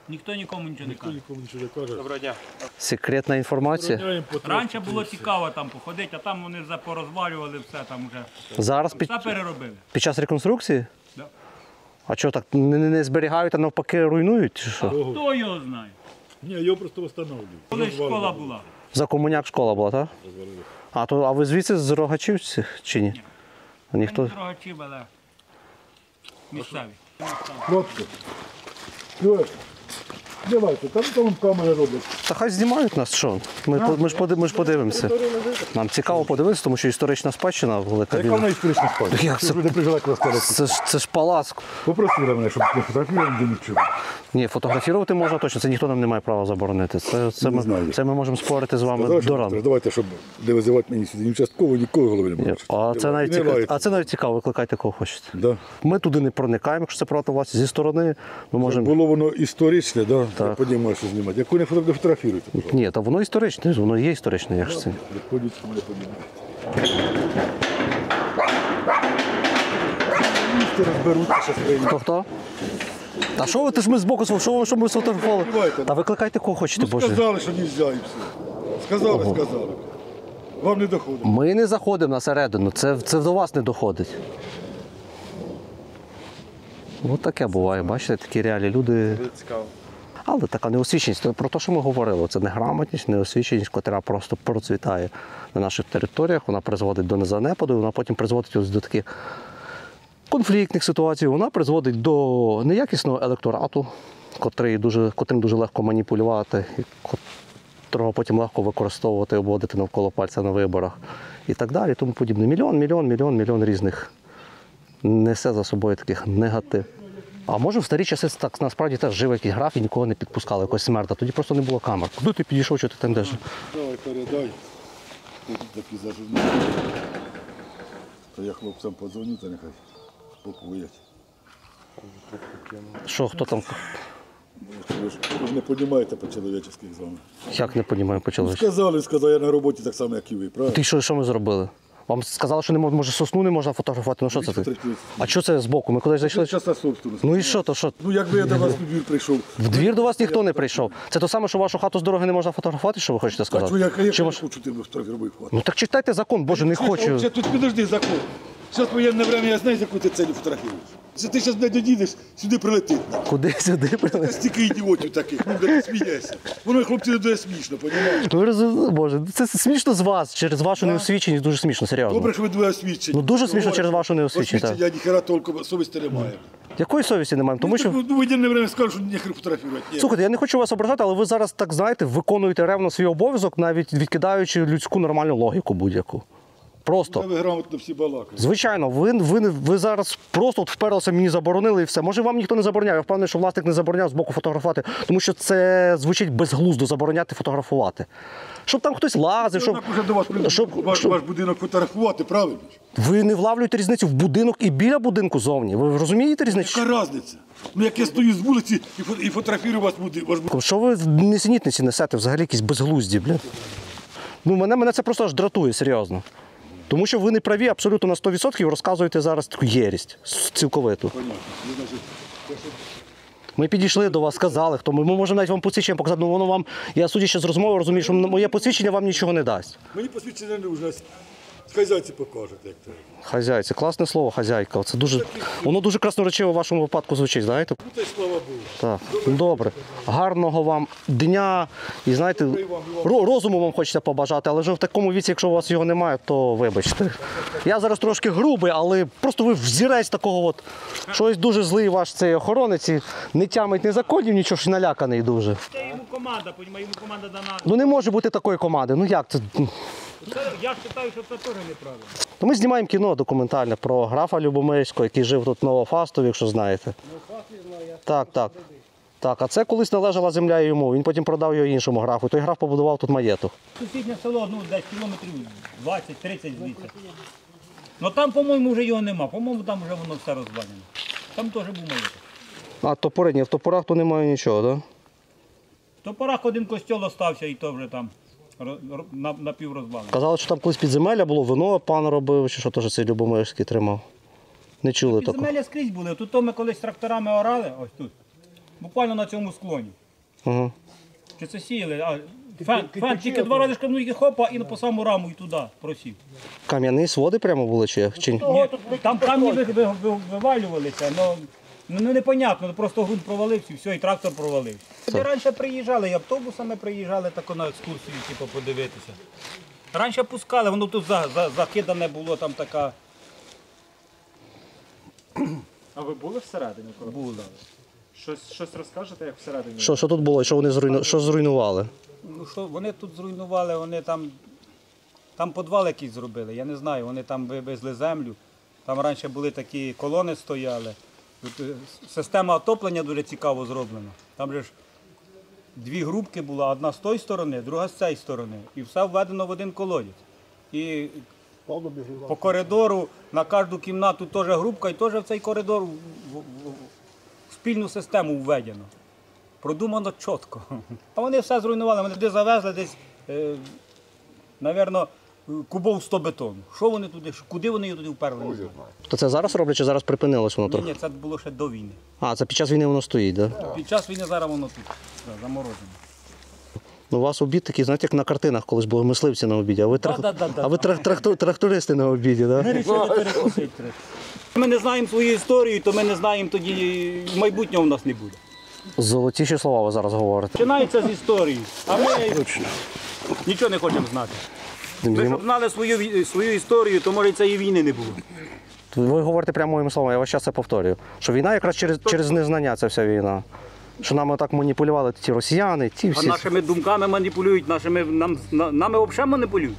Ніхто нікому нічого не Ніхто каже. нікому нічого не каже. Доброго дня. Секретна інформація. Охороняємо потрохи. Раніше було цікаво там походити, а там вони вже порозвалювали все, там вже Зараз все переробили. під час реконструкції? Да. А що так, не зберігають, а навпаки руйнують, чи що? Хто його знає? Ні, його просто встановлюють. Коли школа була. За комуняк школа була, так? А ви звідси з Рогачів чи ні? А ніхто? Трогачів, але місцеві. Хлопці, Льоша, давайте, там камери роблять. Та хай знімають нас, що? Ми ж подивимося. Нам цікаво подивитися, тому що історична спадщина велика. Яка вона історична спадщина? Як це? Ти ж не прижила коли Це ж палац. Попросили мене, щоб не фотографували, де нічого. Ні, фотографувати можна точно, це ніхто нам не має права заборонити. Це ми можемо спорити з вами Сказали, до що ранку. давайте, щоб не визивати мені сюди ні участково, нікого голови не Ні, бачить. А це навіть цікаво, викликайте кого хочете. Да. Ми туди не проникаємо, якщо це приватна власність. Зі сторони ми можемо. Було воно історичне, да? Так. Я подіймаю, що знімати. Яку не фотографіруйте, пожалуйста. Ні, та воно історичне, воно є історичне, як ж це. Ходіть, мене подіймайте. Місце розберуться, зараз приймуть. Хто? Та що ви, ти ж ми збоку, що ми сфотографували? Та викликайте кого хочете, Боже. Сказали, що не можна і все. Сказали. Вам не доходить. Ми не заходимо на середину, це до вас не доходить. Ось таке буває, бачите, такі реалії люди. Але така неосвіченість, це про те, що ми говорили, це неграмотність, неосвіченість, яка просто процвітає на наших територіях, вона призводить до незанепаду, вона потім призводить ось до таких конфліктних ситуацій, вона призводить до неякісного електорату, котрим дуже легко маніпулювати, котрого потім легко використовувати, обводити навколо пальця на виборах і так далі, тому подібне. Мільйон різних несе за собою таких негатив. А може в старі часи так насправді теж жив якийсь граф і нікого не підпускали, якось смерта. Тоді просто не було камер. Куди ти підійшов, що ти там держиш? Давай, передай. Тут такі за журналістами. То я хлопцям подзвоню, та нехай спокоять. Що, хто там? Ви ж не розумієте по-чоловічески з вами. Як не розумію, почали? Сказали, я на роботі так само, як і ви, правильно? Ти що ми зробили? Вам сказали, що не може сосну не можна фотографувати. Ну що це ти? А що це збоку? Ми кудись зайшли? Часто собственность. Ну і що то? Що? Ну якби я до вас у двір прийшов. В двір до вас ніхто не прийшов. Це то саме, що вашу хату з дороги не можна фотографувати, що ви хочете А сказати? що я Чи не мож- хочу тебе фотографувати? Ну так читайте закон, Боже, не хочу. Тут підожди закон. Зараз воєнне время, я знаю, яку ти цель фотографуєш. Це ти зараз, блядь, додійдеш, сюди прилетить. Куди сюди прилетіти? Стільки ідіотів таких, ну, де ти смієшся. Воно, хлопці, не дуже смішно, розумієш? Ви розумієте, Боже, це смішно з вас, через вашу неосвіченість, дуже смішно, серйозно. Добре, що ви двоє освічені. Ну, дуже смішно через вашу неосвіченість, так. Я ніхера толком совісті не маю. Якої совісті не маємо? Тому що, Ну, воєнне время скажу, що ніхер фотографувати. Ні. слухайте, я не хочу вас ображати, але ви зараз, так знаєте, виконуєте ревно свій обов'язок, навіть відкидаючи людську нормальну логіку будь-яку. Просто. Ви грамотно всі балакають. Звичайно, ви зараз просто от вперлися, мені заборонили і все. Може, вам ніхто не забороняє. Я впевнений, що власник не забороняв з боку фотографувати, тому що це звучить безглуздо забороняти фотографувати. Щоб там хтось лазив, щоб... Так уже до вас прийдуть ваш будинок фотографувати, правильно? Ви не влавлюєте різницю в будинок і біля будинку зовні. Ви розумієте різницю? Яка різниця? Ну, як я стою з вулиці і фотографую ваш будинок. Що ви в несенітниці несете? Взагалі якісь безглузді, блін. Ну, мене це просто аж дратує, серйозно. Тому що ви не праві абсолютно на 100% розказуєте зараз таку єрість цілковиту. Ми підійшли до вас, сказали, хто ми. Ми можемо навіть вам посвідчення показати, але воно вам, я судячи з розмови, розумію, що моє посвідчення вам нічого не дасть. Мені посвідчення не вже. Хазяйці покажете, як це. Хазяйці, класне слово, хазяйка. Це дуже, воно дуже красноречиво в вашому випадку звучить, знаєте? Ну, та й слава Богу. Так, добре. Гарного вам дня. І знаєте, розуму вам хочеться побажати, але вже в такому віці, якщо у вас його немає, то вибачте. Я зараз трошки грубий, але просто ви взірець такого от. Щось дуже злий ваш цей охоронець, і не тямить ні законів, нічого ж наляканий дуже. Це йому команда, понімаю, йому команда дана. Ну не може бути такої команди. Ну як це? Я вважаю, що це теж неправильно. То ми знімаємо кіно документальне про графа Любомирського, який жив тут в Новофастові, якщо знаєте. Так. Так, а це колись належала земля йому, він потім продав його іншому графу. Той граф побудував тут маєток. Сусіднє село, ну, десь кілометрів 20-30 звідси. Ну там, по-моєму, вже його нема. По-моєму, там вже воно все розвалено. Там теж був маєток. А топори, ні, в топорах то немає нічого, так? Да? В Топорах один костьол остався і то вже там напіврозвалений. Казали, що там колись підземелля було, вино пан робив, чи що теж цей Любомирський тримав. Не чули такого. Підземелля скрізь були. Тут ми колись тракторами орали, ось тут. Буквально на цьому склоні. Угу. Чи це сіяли? А фен тільки два рази шкамнуки хопа і по саму раму і туди просів. Кам'яні своди прямо були чи як? Чи ні? Ні, там камні вивалювалися, але ну, непонятно, просто ґрунт провалився, і все, і трактор провалився. Сюди раніше приїжджали, і автобусами приїжджали тако на екскурсію, типу, подивитися. Раніше пускали, воно тут закидане було, там така. А ви були всередині? Були. Щось розкажете, як всередині? Що тут було? Що вони що зруйнували? Ну що, вони тут зруйнували, вони там підвал якийсь зробили, я не знаю, вони там вивезли землю. Там раніше були такі колони стояли. Тут система отоплення дуже цікаво зроблена. Там же ж дві грубки була, одна з тої сторони, друга з цієї сторони. І все введено в один колодязь. І по коридору на кожну кімнату теж грубка, і теж в цей коридор в спільну систему введено. Продумано чітко. А вони все зруйнували, вони туди завезли десь, мабуть, кубов 100 бетону. Що вони туди, куди вони його туди вперли? Не знаю. То це зараз роблять чи зараз припинилось воно трохи? Ні, це було ще до війни. А, це під час війни воно стоїть, так? Да? Під час війни зараз воно тут заморожено. Ну, у вас обід такий, знаєте, як на картинах колись були мисливці на обіді, а ви, трактористи на обіді, так? Ми вирішили перекусити. Ми не знаємо свою історію, то ми не знаємо тоді, майбутнього в нас не буде. Золотіші слова ви зараз говорите. Починається з історії, а ми нічого не хочемо знати. Ми щоб знали свою історію, то може і цієї війни не було. Ви говорите прямо моїми словами, я весь час це повторюю. Що війна якраз через незнання це вся війна. Що нами так маніпулювали ті росіяни, ті всі. А нашими думками маніпулюють, нами взагалі маніпулюють.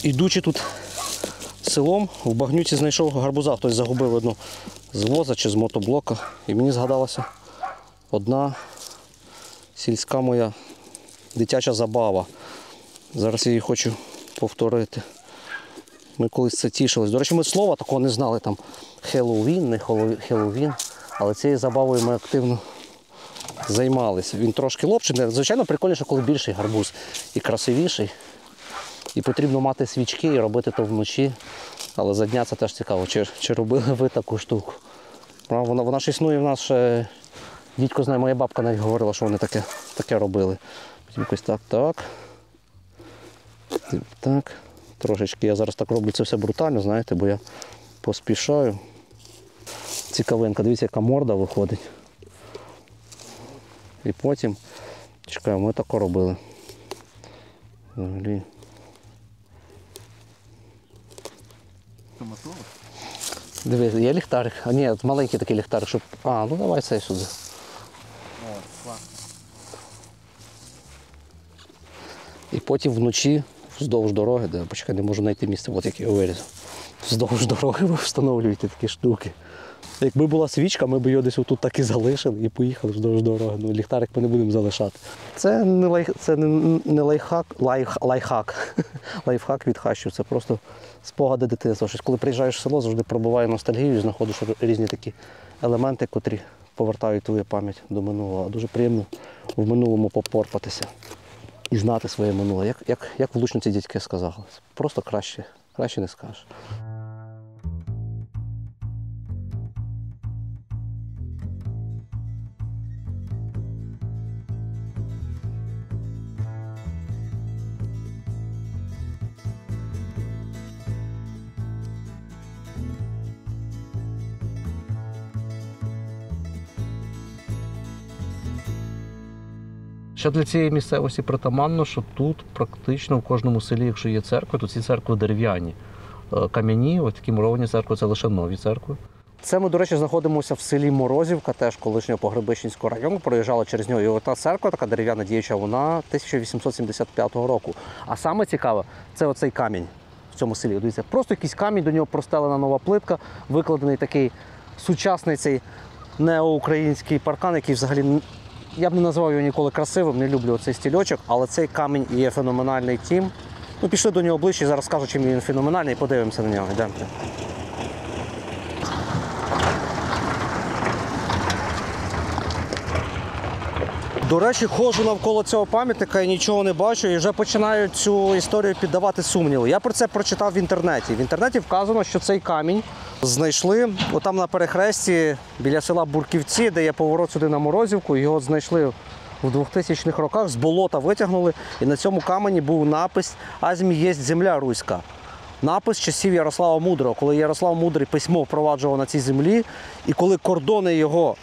Ідучи тут селом, в багнюці знайшов гарбуза, хтось загубив одну з воза чи з мотоблока. І мені згадалася одна сільська моя дитяча забава. Зараз я її хочу повторити. Ми колись це тішились. До речі, ми слова такого не знали, там Хеллоуін, не Хеллоуін, але цією забавою ми активно займалися. Він трошки лопчий. Звичайно, прикольніше, коли більший гарбуз і красивіший. І потрібно мати свічки і робити то вночі. Але за дня це теж цікаво, чи робили ви таку штуку. Вона ж існує в нас ще, дідько знає, моя бабка навіть говорила, що вони таке робили. Потім якось так. Трошечки я зараз так роблю це все брутально, знаєте, бо я поспішаю. Цікавинка, дивіться, яка морда виходить. І потім, чекаю, ми тако робили. Взагалі. Дивись, є ліхтарик. А ні, маленький такий ліхтарик, щоб... А, ну давай цей сюди. І потім вночі вздовж дороги, де, почекай, не можу знайти місце, от як я його вирізав. Вздовж дороги ви встановлюєте такі штуки. Якби була свічка, ми б її десь отут так і залишили і поїхали вздовж дороги. Ну, ліхтарик ми не будемо залишати. Це не лайфхак від хащів, це просто спогади дитинства. Щось, коли приїжджаєш в село, завжди пробуває ностальгію і знаходиш різні такі елементи, котрі повертають твою пам'ять до минулого. Дуже приємно в минулому попорпатися і знати своє минуле. Як влучно ці дядьки сказали. Просто краще не скажеш. Ще для цієї місцевості притаманно, що тут практично в кожному селі, якщо є церква, то ці церкви дерев'яні. Кам'яні, ось такі муровані церкви, це лише нові церкви. Це ми, до речі, знаходимося в селі Морозівка, теж колишнього Погребищенського району, проїжджали через нього. І ота церква, така дерев'яна діюча, вона 1875 року. А саме цікаве, це оцей камінь в цьому селі. Дивіться, просто якийсь камінь, до нього простелена нова плитка, викладений такий сучасний цей неоукраїнський паркан, який взагалі... Я б не назвав його ніколи красивим, не люблю цей стільочок, але цей камінь є феноменальний тим. Ну, пішли до нього ближче, зараз скажу, чим він феноменальний, і подивимося на нього. Йдемте. До речі, ходжу навколо цього пам'ятника і нічого не бачу, і вже починаю цю історію піддавати сумніву. Я про це прочитав в інтернеті. В інтернеті вказано, що цей камінь знайшли отам на перехресті біля села Бурківці, де є поворот сюди на Морозівку. Його знайшли в 2000-х роках, з болота витягнули, і на цьому камені був напис «Азмі єсть земля руська». Напис часів Ярослава Мудрого, коли Ярослав Мудрий письмо впроваджував на цій землі, і коли кордони його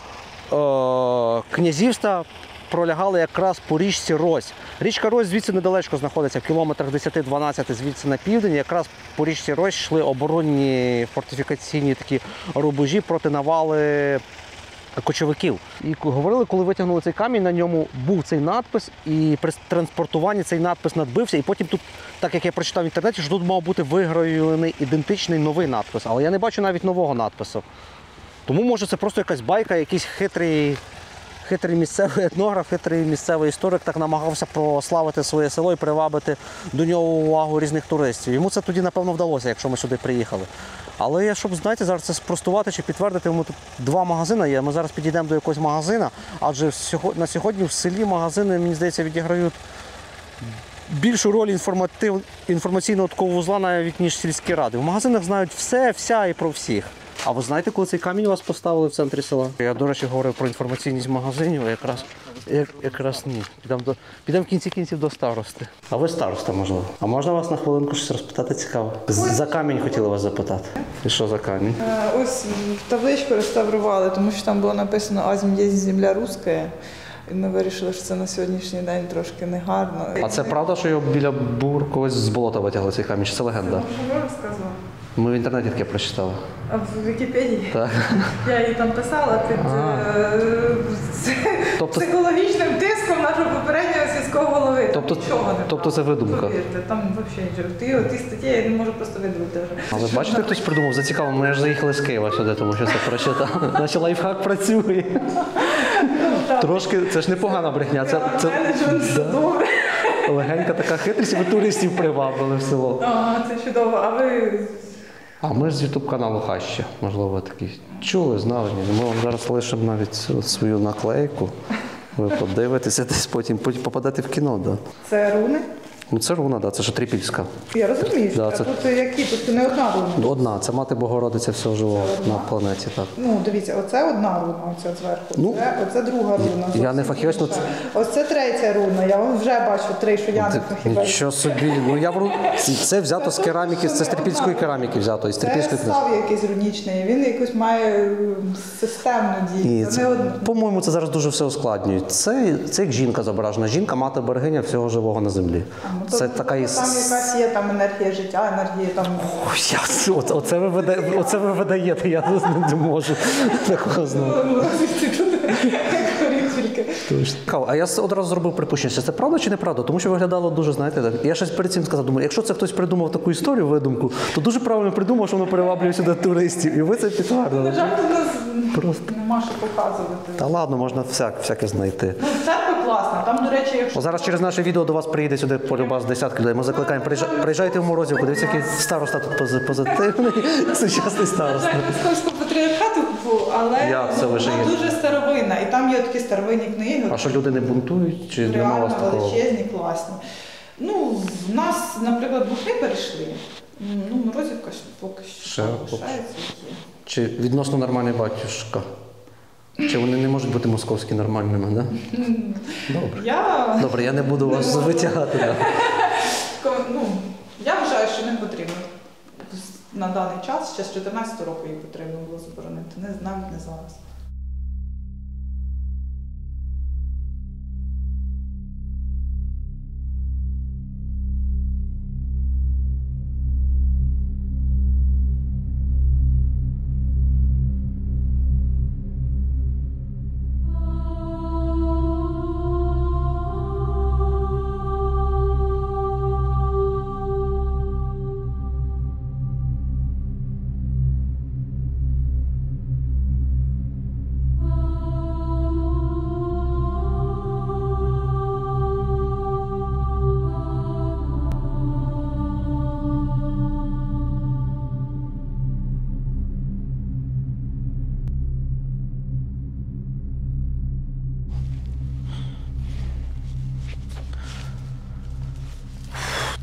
князівства пролягали якраз по річці Рось. Річка Рось звідси недалечко знаходиться, в кілометрах 10-12 звідси на південь. Якраз по річці Рось йшли оборонні фортифікаційні такі рубежі проти навали кочовиків. І говорили, коли витягнули цей камінь, на ньому був цей надпис, і при транспортуванні цей надпис надбився. І потім тут, так як я прочитав в інтернеті, що тут мав бути вигравірений ідентичний новий надпис. Але я не бачу навіть нового надпису. Тому, може, це просто якась байка, якийсь хитрий місцевий етнограф, хитрий місцевий історик так намагався прославити своє село і привабити до нього увагу різних туристів. Йому це тоді, напевно, вдалося, якщо ми сюди приїхали. Але я, щоб, знаєте, зараз це спростувати чи підтвердити, ми тут 2 магазини є, ми зараз підійдемо до якогось магазина, адже на сьогодні в селі магазини, мені здається, відіграють більшу роль інформаційного такого вузла навіть, ніж сільські ради. В магазинах знають все, вся і про всіх. А ви знаєте, коли цей камінь у вас поставили в центрі села? Я, до речі, говорив про інформаційність магазинів, якраз ні. Підемо в кінці кінців до старости. А ви староста, можливо. А можна вас на хвилинку щось розпитати цікаво? За камінь хотіли вас запитати. І що за камінь? Ось табличку реставрували, тому що там було написано «Азмі є земля руська». І ми вирішили, що це на сьогоднішній день трошки негарно. А це правда, що його біля бур когось з болота витягли цей камінь? Чи це легенда? Що ви розказували? Ми в інтернеті таке прочитали. А в Вікіпедії? Так. Я її там писала під психологічним тиском нашого попереднього сільського голови. Тобто це видумка? Повірте, там взагалі ті статті я не можу просто видумати вже. Але бачите, хтось придумав, зацікаво, ми ж заїхали з Києва сюди, тому що це прочитав. Наче лайфхак працює. Трошки, це ж непогана брехня. Добре. Легенька така хитрість, ви туристів привабили в село. Ага, це чудово. А ви... А ми з ютуб-каналу Хаща, можливо, такі чули, знали. Ми вам зараз лишимо навіть свою наклейку. Ви подивитеся, десь потім попадете в кіно. Да. Це руни? Ну це руна, да, це ж трипільська. Я розумію, да, це... тут які? Тут не одна руна? Одна, це мати Богородиця всього живого на планеті. Так. Ну, дивіться, оце одна руна, оце зверху, оце друга руна. Я не фахівець, ну ось це третя руна, я вже бачу 3, що я не фахівець. Нічого собі, це взято з кераміки, це з трипільської кераміки взято. Це став якийсь рунічний, він якусь має системну дію. По-моєму, це зараз дуже все ускладнює. Це як жінка зображена, жінка, мати берегиня всього живого на землі. Це така там якась є там енергія життя, енергія там... Оце ви видаєте, я не можу такого знати. А я одразу зробив припущення, що це правда чи неправда? Тому що виглядало дуже, знаєте, так. Я щось перед цим сказав, думаю, якщо це хтось придумав таку історію, видумку, то дуже правильно придумав, що воно приваблює сюди туристів. І ви це підтвердили. На жаль, у нас нема що показувати. Та ладно, можна всяке знайти. Ну, церква класна, там, до речі, якщо... Зараз через наше відео до вас приїде сюди полюба з десятки людей. Ми закликаємо, приїжджайте в Морозівку, дивіться, який староста тут позитивний, сучасний староста. Я Московського патріархату був, але вона дуже старовинна. І там є такі старовинні книги. А що люди не бунтують? Чи нема у вас такого? Величезні, класні. Ну, в нас, наприклад, бухи перейшли. Ну, Морозівка поки що залишається. Чи відносно нормальний батюшка? Чи вони не можуть бути московські нормальними, да? Добре. Добре, я не буду вас витягати. Да. Я вважаю, що не потрібно. На даний час, ще з 14 року її потрібно було заборонити. Навіть не зараз.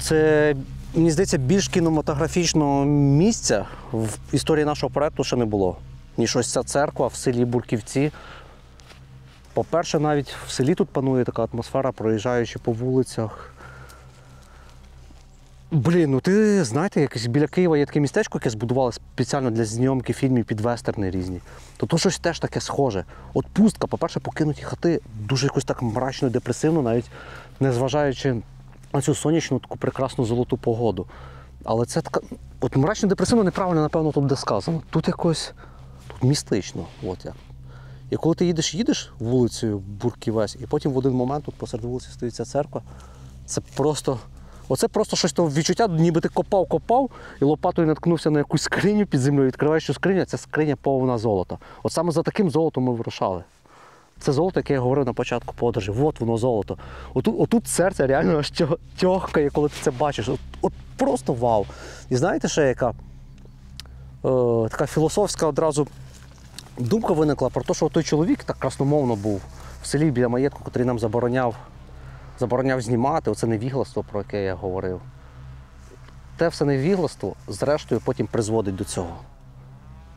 Це, мені здається, більш кінематографічного місця в історії нашого проєкту ще не було, ніж ось ця церква в селі Бурківці. По-перше, навіть в селі тут панує така атмосфера, проїжджаючи по вулицях. Блін, ну ти знаєте, якесь біля Києва є таке містечко, яке збудували спеціально для зйомки фільмів під вестерни різні. То тут щось теж таке схоже. От пустка, по-перше, покинуті хати, дуже якось так мрачно і депресивно, навіть незважаючи на цю сонячну, таку прекрасну золоту погоду. Але це така, от мрачно-депресивно неправильно, напевно, тут де сказано. Тут якось, тут містично, от як. І коли ти їдеш вулицею Бурківець, і потім в один момент тут посеред вулиці стоїть ця церква, це просто, оце просто щось того відчуття, ніби ти копав і лопатою наткнувся на якусь скриню під землею, відкриваєш цю скриню, а ця скриня повна золота. От саме за таким золотом ми вирушали. Це золото, яке я говорив на початку подорожі. От воно золото. Отут серце реально аж тьохкає, коли ти це бачиш. От просто вау. І знаєте ще яка така філософська одразу думка виникла про те, що той чоловік так красномовно був в селі біля маєтку, який нам забороняв знімати, оце невігластво, про яке я говорив. Те все невігластво, зрештою, потім призводить до цього.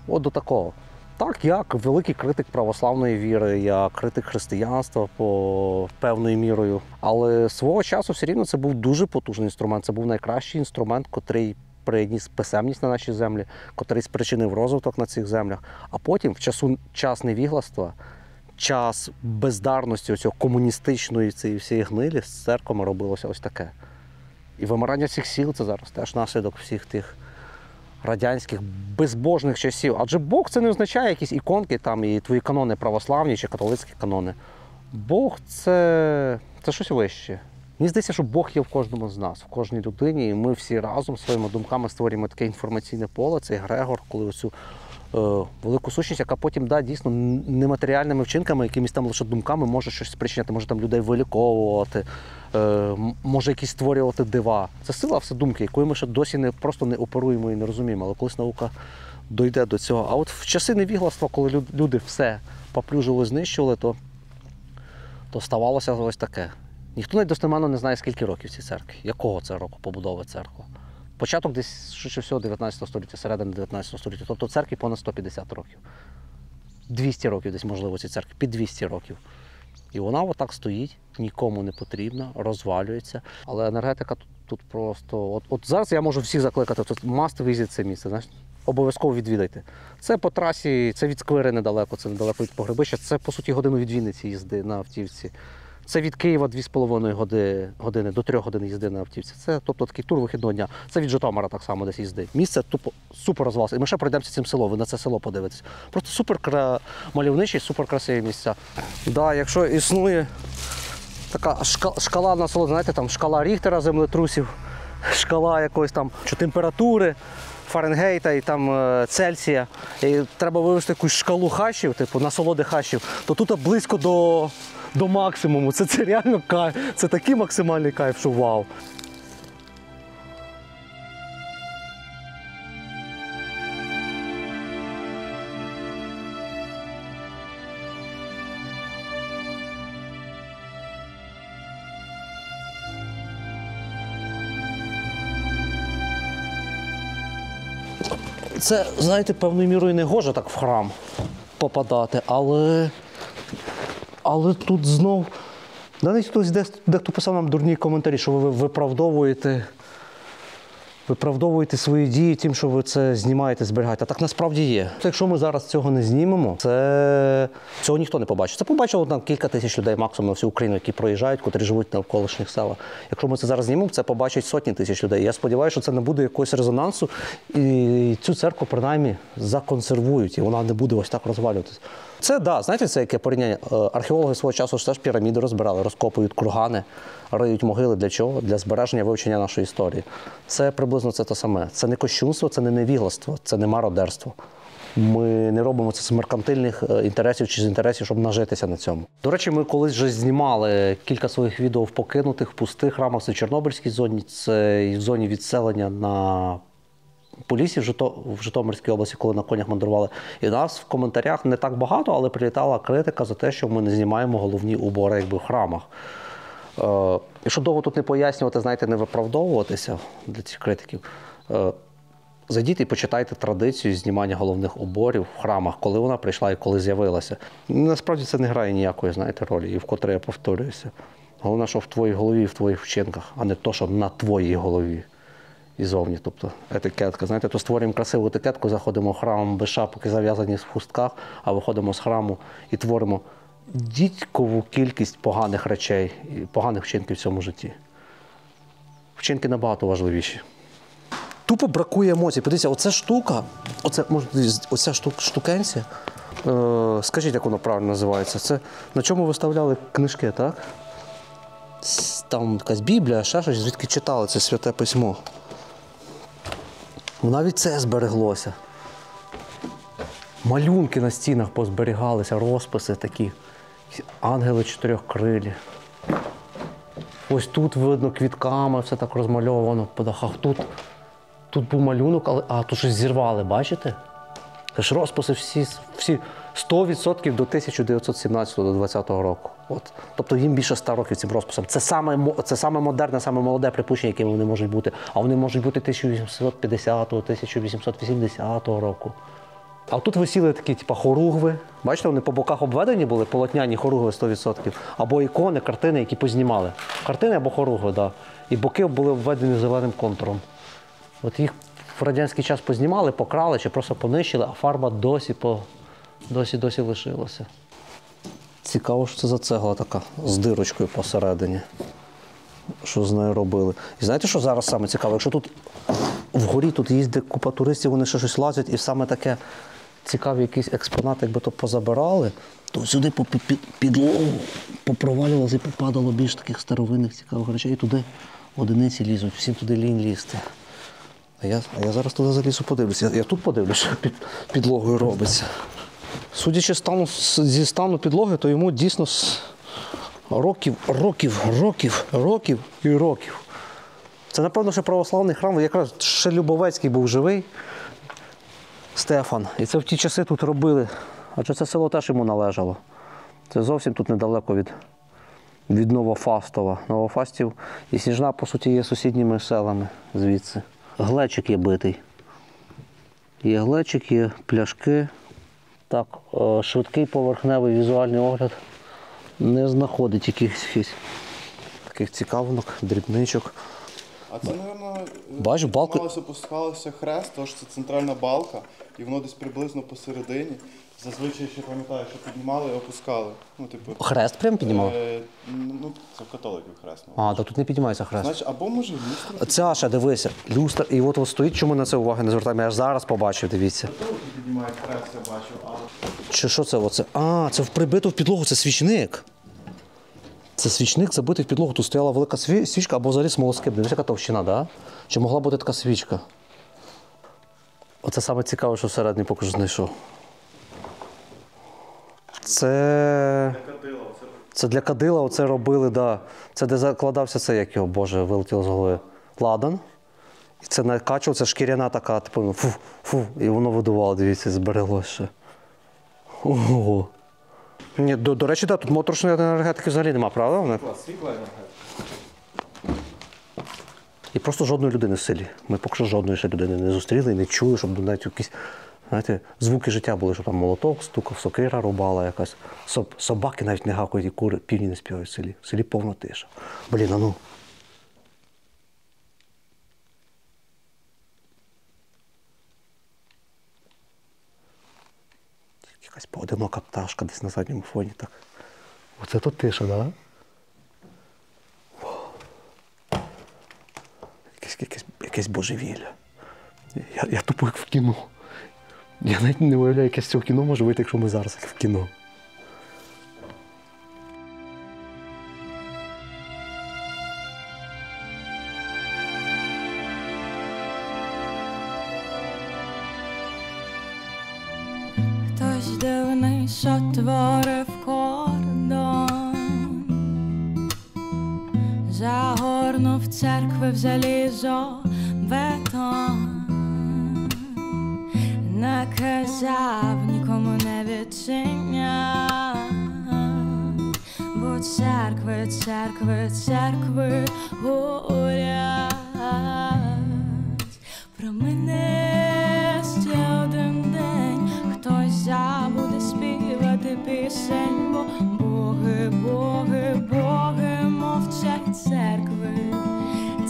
От до такого. Так, як великий критик православної віри, я критик християнства певною мірою. Але свого часу все рівно це був дуже потужний інструмент. Це був найкращий інструмент, котрий приніс писемність на наші землі, котрий спричинив розвиток на цих землях. А потім, час невігластва, час бездарності, оцього комуністичної цієї всієї гнилі, з церквами робилося ось таке. І вимирання цих сіл – це зараз теж наслідок всіх тих радянських безбожних часів. Адже Бог це не означає якісь іконки там і твої канони православні чи католицькі канони. Бог це щось вище. Мені здається, що Бог є в кожному з нас, в кожній людині, і ми всі разом своїми думками створюємо таке інформаційне поле, цей Грегор, коли оцю велику сущність, яка потім, дійсно, нематеріальними вчинками, якимись там лише думками може щось спричиняти, може там людей виліковувати, може якісь створювати дива. Це сила все думки, якою ми ще досі просто не оперуємо і не розуміємо, але колись наука дойде до цього. А от в часи невігластва, коли люди все поплюжили, знищували, то ставалося ось таке. Ніхто навіть достеменно не знає, скільки років цій церкві, якого це року побудови церкви. Початок десь, швидше всього, 19 століття, середина 19 століття. Тобто церкві понад 150 років. 200 років десь, можливо, цій церкві, під 200 років. І вона отак стоїть, нікому не потрібна, розвалюється. Але енергетика тут просто... От зараз я можу всіх закликати, тут must visit це місце, знаєш? Обов'язково відвідайте. Це по трасі, це від Сквири недалеко, це недалеко від Погребища. Це, по суті, годину від Вінниці їзди на автівці. Це від Києва 2,5 години до 3 годин їзди на автівці. Це, тобто, такий тур вихідного дня. Це від Житомира так само десь їзди. Місце тупо супер розвалося. І ми ще пройдемося цим селом, ви на це село подивитесь. Просто супер мальовничі, супер красиві місця. Да, якщо існує така шкала насолоди, знаєте, там шкала Ріхтера землетрусів, шкала якоїсь там температури, Фаренгейта і там Цельсія, і треба вивести якусь шкалу хащів, типу насолоди хащів, то тут близько до максимуму. Це реально кайф. Це такий максимальний кайф, що вау. Це, знаєте, певною мірою не гоже так в храм попадати, але тут знов, навіть хтось дехто писав нам дурні коментарі, що ви виправдовуєте свої дії тим, що ви це знімаєте, зберігаєте. А так насправді є. Якщо ми зараз цього не знімемо, цього ніхто не побачить. Це побачило там кілька тисяч людей максимум на всю Україну, які проїжджають, котрі живуть на навколишніх селах. Якщо ми це зараз знімемо, це побачать сотні тисяч людей. Я сподіваюся, що це не буде якогось резонансу, і цю церкву принаймні законсервують, і вона не буде ось так розвалюватися. Це, знаєте, це яке порівняння? Археологи свого часу ж теж піраміди розбирали, розкопують кургани, риють могили. Для чого? Для збереження, вивчення нашої історії. Це приблизно це те саме. Це не кощунство, це не невігластво, це не мародерство. Ми не робимо це з меркантильних інтересів чи з інтересів, щоб нажитися на цьому. До речі, ми колись вже знімали кілька своїх відео в покинутих, пустих храмах. Це в Чорнобильській зоні, це і в зоні відселення на Поліссі в Житомирській області, коли на конях мандрували. І у нас в коментарях не так багато, але прилітала критика за те, що ми не знімаємо головні убори в храмах. Якщо довго тут не пояснювати, знаєте, не виправдовуватися для цих критиків, зайдіть і почитайте традицію знімання головних уборів в храмах, коли вона прийшла і коли з'явилася. Насправді це не грає ніякої, знаєте, ролі, і вкотре я повторююся. Головне, що в твоїй голові і в твоїх вчинках, а не то, що на твоїй голові і зовні. Тобто етикетка. Знаєте, то створюємо красиву етикетку, заходимо в храм без шапок і зав'язані в хустках, а виходимо з храму і творимо дідькову кількість поганих речей і поганих вчинків в цьому житті. Вчинки набагато важливіші. Тупо бракує емоцій. Подивіться, оця штука, оця штукенція, скажіть, як воно правильно називається, це на чому виставляли книжки, так? Там якась Біблія, ще щось, звідки читали це Святе Письмо. Навіть це збереглося. Малюнки на стінах позберігалися, розписи такі. Ангели чотирьохкрилі. Ось тут видно квітками, все так розмальовано по дахах. Тут був малюнок, а тут щось зірвали, бачите? Це ж розписи всі 100% до 1917-20 року. От. Тобто їм більше 100 років цим розписам. Це саме модерне, саме молоде припущення, якими вони можуть бути. А вони можуть бути 1850-го, 1880 року. А тут висіли такі, хоругви. Бачите, вони по боках обведені були, полотняні хоругви 100%. Або ікони, картини, які познімали. Картини або хоругви, так. Да. І боки були обведені зеленим контуром. От їх в радянський час познімали, покрали чи просто понищили, а фарба досі лишилася. Цікаво, що це за цегла така з дирочкою посередині. Що з нею робили. І знаєте, що зараз саме цікаво? Якщо тут вгорі тут їздить купа туристів, вони ще щось лазять, і саме таке цікаві якісь експонати, якби то позабирали, то сюди по підлогу попровалювалося і попадало більш таких старовинних цікавих речей. І туди одиниці лізуть, всім туди лінь лізти. А я зараз туди залізу подивлюся. Я тут подивлюся, що під підлогою робиться. Судячи зі стану підлоги, то йому дійсно років. Це, напевно, ще православний храм. Якраз ще Любовецький був живий, Стефан. І це в ті часи тут робили. Адже це село теж йому належало. Це зовсім тут недалеко від Новофастова. Новофастів і Сніжна, по суті, є сусідніми селами звідси. Глечик є битий. Є глечик, є пляшки. Так, швидкий поверхневий візуальний огляд не знаходить якихось таких цікавинок, дрібничок. А це, мабуть, опускалося хрест, тому що це центральна балка, і воно десь приблизно посередині. Зазвичай, ще пам'ятаю, що піднімали і опускали. Хрест прям піднімав? Це в католиків хрест. А, так тут не піднімається хрест. Значить, або може люстра. Ця ще, дивися, люстра. І от стоїть, чому на це уваги не звертаємо. Я аж зараз побачив, дивіться. Католики піднімають хрест, я бачив, але... Чи що це оце? А, це прибито в підлогу, це свічник. Це свічник забитий в підлогу. Тут стояла велика свічка або взагалі смолоскип. Дивіться, яка товщина, да? Чи могла бути така свічка? Оце саме цікаве, що всередині поки що знайшов. Це для кадила оце робили, да. Це де закладався це, як його, боже, вилетіло з голови. Ладан. І це накачував, це шкіряна така, типу, фу, і воно видувало, дивіться, збереглося ще. Ого. Ні, до речі, да, тут моторошної енергетики взагалі нема, правда? Світла енергетика. І просто жодної людини в селі. Ми поки що жодної ще людини не зустріли і не чули, щоб навіть якісь, знаєте, звуки життя були, щоб там молоток стукав, сокира рубала якась. Собаки навіть не гакають, і кури, півні не співають в селі. В селі повна тиша. Блін, а ну. Якась поодинока пташка десь на задньому фоні. Так. Оце тут тиша, так? Да? Якесь божевілля. Я тупо як в кіно. Я навіть не уявляю, яке з цього кіно може вийти, якщо ми зараз як в кіно. Хтось дивний сотворив кордон, загорнув церкви в залізо, бетон, наказав нікому не відчиняв, бо церкви, церкви, церкви горять. Промине ще один день, хтось забуде співати пісень, бо боги, боги, боги мовчать. Церкви,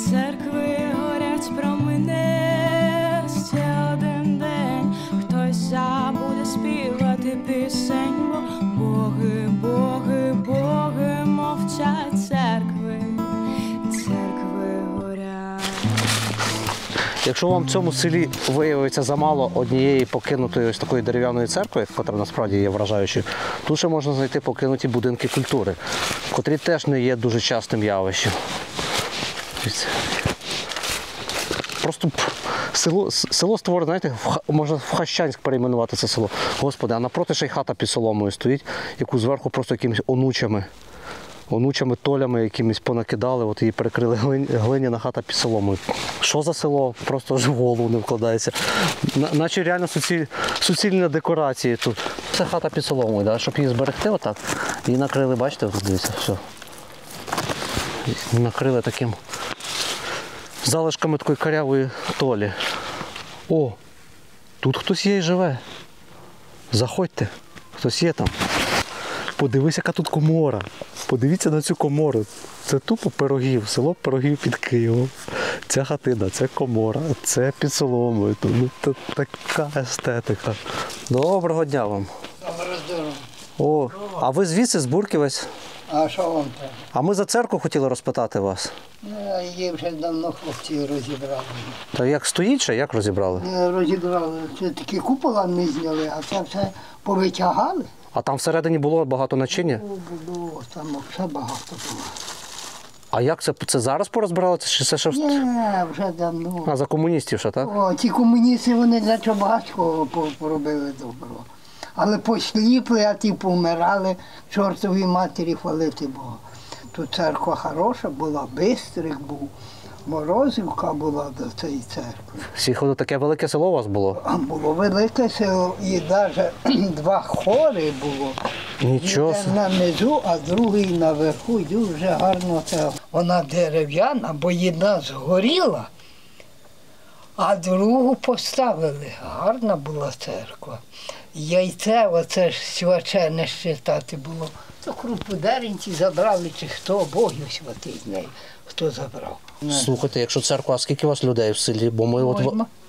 церкви горять. Промине ще один день, хтось забуде співати пісень, бо боги, боги, боги мовчать. Церкви, церкви горять. Якщо вам в цьому селі виявиться замало однієї покинутої ось такої дерев'яної церкви, яка насправді є вражаючою, тут ще можна знайти покинуті будинки культури, котрі теж не є дуже частим явищем. Просто село створене, знаєте, можна в Хащанськ перейменувати це село. Господи, а напроти ще й хата під соломою стоїть, яку зверху просто якимись онучами, толями якимись понакидали, от її перекрили глиняна хата під соломою. Що за село? Просто ж в голову не вкладається. Наче реально суцільні декорації тут. Це хата під соломою, да? Щоб її зберегти отак. Її накрили, бачите, дивіться, все. Накрили таким залишками такої карявої толі. О, тут хтось є і живе. Заходьте, хтось є там. Подивись, яка тут комора. Подивіться на цю комору. Це тупо Пирогів, село Пирогів під Києвом. Ця хатина, це комора, це під соломою. Ну, це така естетика. Доброго дня вам. Доброго здоров'я. О, а ви звідси, з Бурківець? А що вам треба? А ми за церкву хотіли розпитати вас. Її вже давно хлопці розібрали. Та як стоїть ще, як розібрали? Розібрали. Це такі купола не зняли, а це все повитягали. А там всередині було багато начиння? Було, там все багато було. А як це зараз порозбирали? Чи це ще... Ні, вже давно. А, за комуністів ще, так? О, ті комуністи, вони для чого багатько поробили добро. Але посліпли, а ті помирали, чортовій матері хвалити Бога. Тут церква хороша була, Бистрик був, Морозівка була до цієї церкви. Сіходу таке велике село у вас було? Було велике село, і навіть два хори було. Нічого. Один на низу, а другий наверху. І дуже гарно це. Вона дерев'яна, бо одна згоріла, а другу поставили. Гарна була церква. Яйце, оце ж свячене щитати було. То крупу деренці забрали, чи хто, Бог його святий з нею, хто забрав. Слухайте, якщо церква, а скільки у вас людей в селі? Бо ми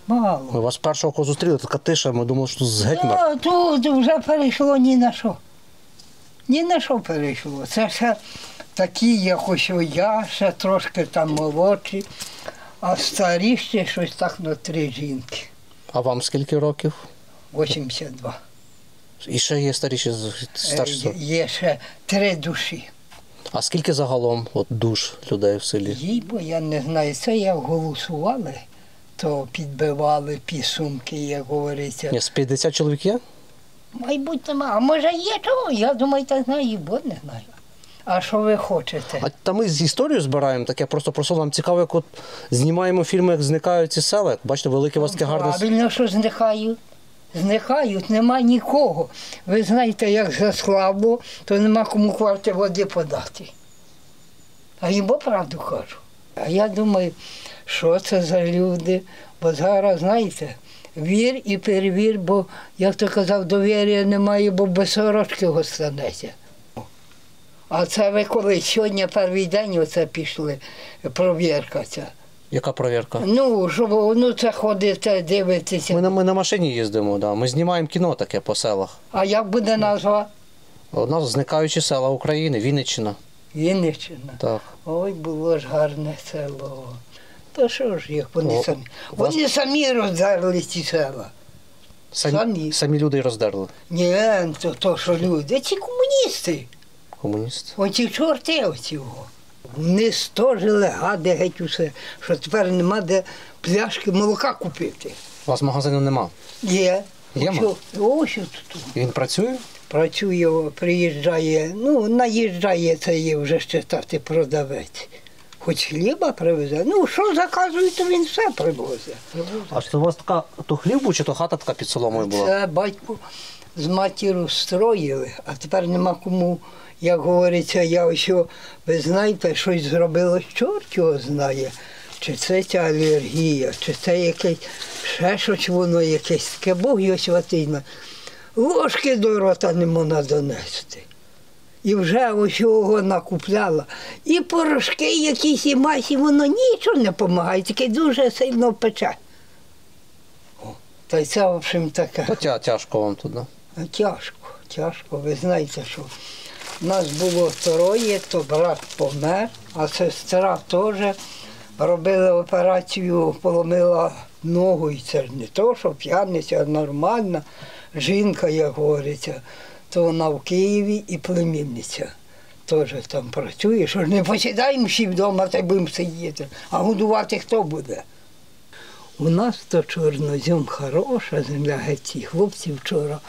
Мало. Ми вас першого кого зустріли, така тиша, ми думали, що з гетьмар. Тут вже перейшло ні на що. Ні на що перейшло. Це ще такі, як ось я, ще трошки там молодші, а старі ще щось так на 3 жінки. А вам скільки років? 82. І ще є старіші, старші? Є ще 3 душі. А скільки загалом душ людей в селі? Їй, бо я не знаю, це як голосували, то підбивали підсумки, як говориться. Ні, з 50 чоловік є? Мабуть, нема. А може є чого? Я думаю, так знаю, бо не знаю. А що ви хочете? А та ми з історію збираємо, таке просто просто нам цікаво, як от знімаємо фільми, як зникають ці села. Бачите, велике у вас таке гарне. Правильно, що зникають. Зникають, нема нікого. Ви знаєте, як заслабло, то нема кому кварти води подати. А їм бо правду кажу. А я думаю, що це за люди? Бо зараз, знаєте, вір і перевір, бо, як то казав, довір'я немає, бо без сорочки останеться. А це ви коли сьогодні перший день оце пішли, провірка ця. Яка провірка? Ну, щоб це ходите, дивитися. Ми на машині їздимо, да. Ми знімаємо кіно таке по селах. А як буде назва? У нас зникаючі села України, Вінниччина. Вінниччина? Так. Ой, було ж гарне село. То що ж їх, вони самі. Вони самі роздерли ці села. Самі люди й роздерли? Ні, то що люди, ці комуністи. Комуністи? Оці чорти оцього. Вони стожили, гади геть усе, що тепер нема де пляшки молока купити. У вас магазину нема? Є. Є? Ось тут. Він працює? Працює, приїжджає, ну, наїжджає це є вже щитати продавець. Хоч хліба привезе. Ну, що заказує, то він все привозить. А що у вас така, то хліб був, чи то хата така під соломою була? Це батько з матір'ю строїли, а тепер нема кому як говориться, я ось, ви знаєте, щось зробилось, чорт його знає. Чи це ця алергія, чи це якесь, ще щось воно якесь, таке Бог його святий. Ложки до рота не можна донести. І вже ось його накупляла. І порошки якісь, і масі, воно нічого не допомагає, тільки дуже сильно пече. Та й це, в общем, таке. Хоча тяжко вам тут, да? Тяжко. Ви знаєте, що нас було троє, то брат помер, а сестра теж. Робили операцію, поломила ногу, і це ж не то, що п'яниця, а нормальна жінка, як говориться, то вона в Києві і племінниця теж там працює, що ж не посідаємо всі вдома, та й будемо сидіти, а годувати хто буде? У нас то чорнозем хороша земля, геть ці хлопці вчора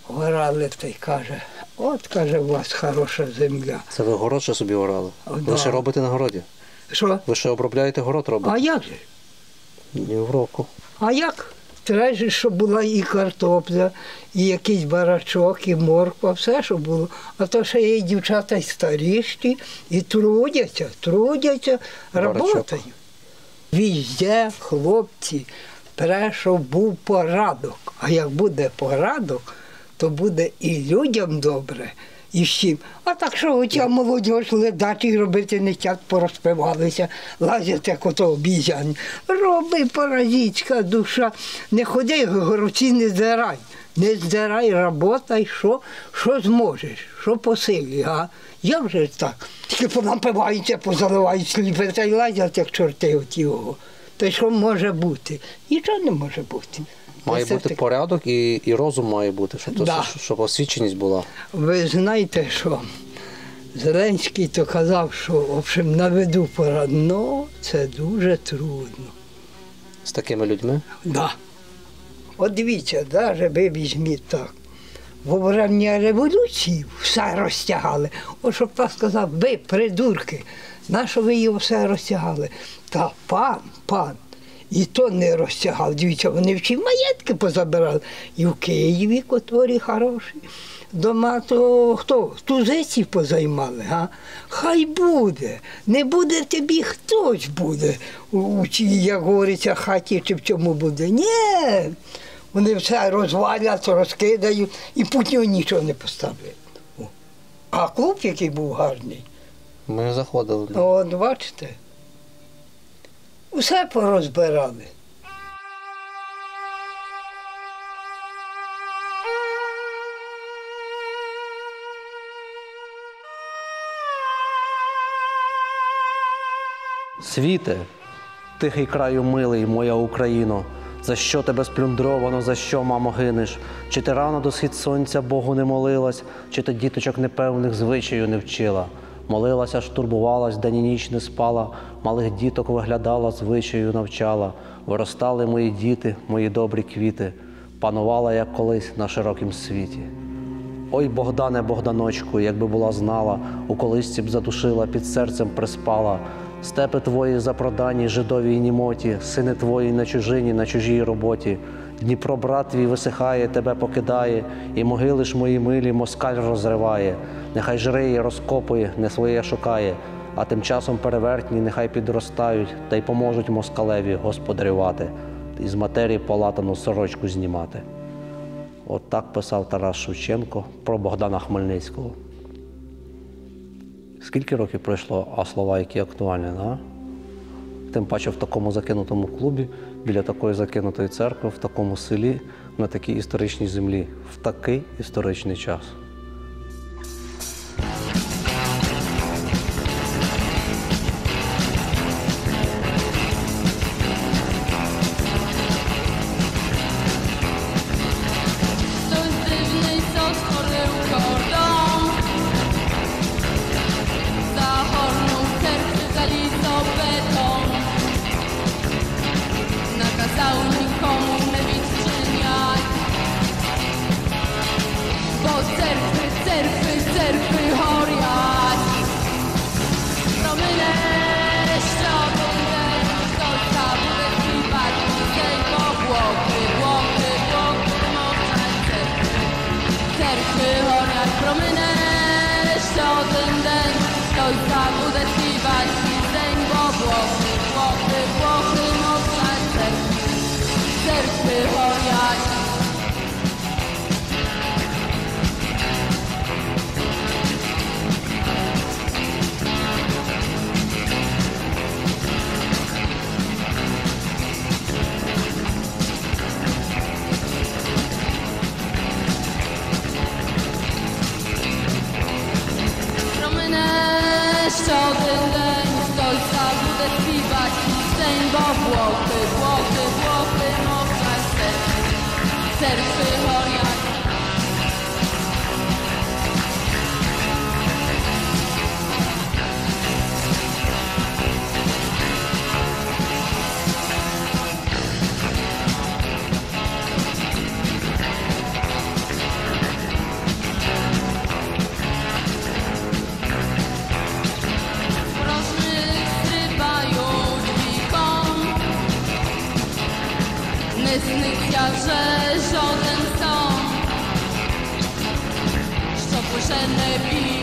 орали, та й каже, от, каже, у вас хороша земля. Це ви город ще собі орали? Ви ще робите на городі? Що? Ви ще обробляєте город робите? А як же? Ні в року. А як? Треба ж, щоб була і картопля, і якийсь барачок, і морква, все, що було. А то ще є дівчата й старіші, і трудяться, працюють. Візде хлопці, треба, щоб був порадок. А як буде порадок, то буде і людям добре, і всім. А так що оця молодь ледачі робити не хочуть, порозпивалися, лазять як ото обізяні. Роби, паразитська душа, не ходи, горобці не здирай. Не здирай, работай, що зможеш, що по силі, а? Як же так? Тільки понапиваються, позаливають сліпи, та й лазять, як чорти от його. Та що може бути? Нічого не може бути. Має бути порядок і розум має бути, щоб освіченість була. Ви знаєте, що Зеленський то казав, що в общем, наведу порядок. Ну, це дуже трудно. З такими людьми? Так. Да. От дивіться, навіть ви візьміть так. Во время революції все розтягали. От щоб так сказав, ви, придурки, нащо ви його все розтягали? Та пан. І то не розтягав. Дивіться, вони всі маєтки позабирали. І в Києві, котрі хороші. Дома то хто? Тузиці позаймали, а? Хай буде. Не буде тобі, хтось буде у цій, як говориться, хаті чи в чому буде. Ні. Вони все розвалять, розкидають і Путіну нічого не поставлять. А клуб, який був гарний. Ми заходили. От, бачите. Усе порозбирали. Світе, тихий краю милий, моя Україно, за що тебе сплюндровано, за що, мамо, гинеш? Чи ти рано до схід сонця Богу не молилась, чи ти діточок непевних звичаю не вчила? Молилася ж, турбувалась, день і ніч не спала, малих діток виглядала, звичаю навчала. Виростали мої діти, мої добрі квіти, панувала, як колись, на широкім світі. Ой, Богдане, Богданочку, якби була знала, у колисці б задушила, під серцем приспала. Степи твої запродані жидовій німоті, сини твої на чужині, на чужій роботі. Дніпро, брат твій, висихає, тебе покидає, і могили ж мої милі москаль розриває. Нехай жриє, розкопує, не своє шукає, а тим часом перевертні нехай підростають, та й поможуть москалеві господарювати, із матерії полатану сорочку знімати. От так писав Тарас Шевченко про Богдана Хмельницького. Скільки років пройшло, а слова які актуальні, да? Тим паче в такому закинутому клубі, біля такої закинутої церкви, в такому селі, на такій історичній землі, в такий історичний час. Bo serce serce choriać. Jeszcze один день, хтось забуде співати пісень, бо Вłochy, Włochy, Włochy мовчать серце горять. Не сниться вже жоден сон, що пожене біль.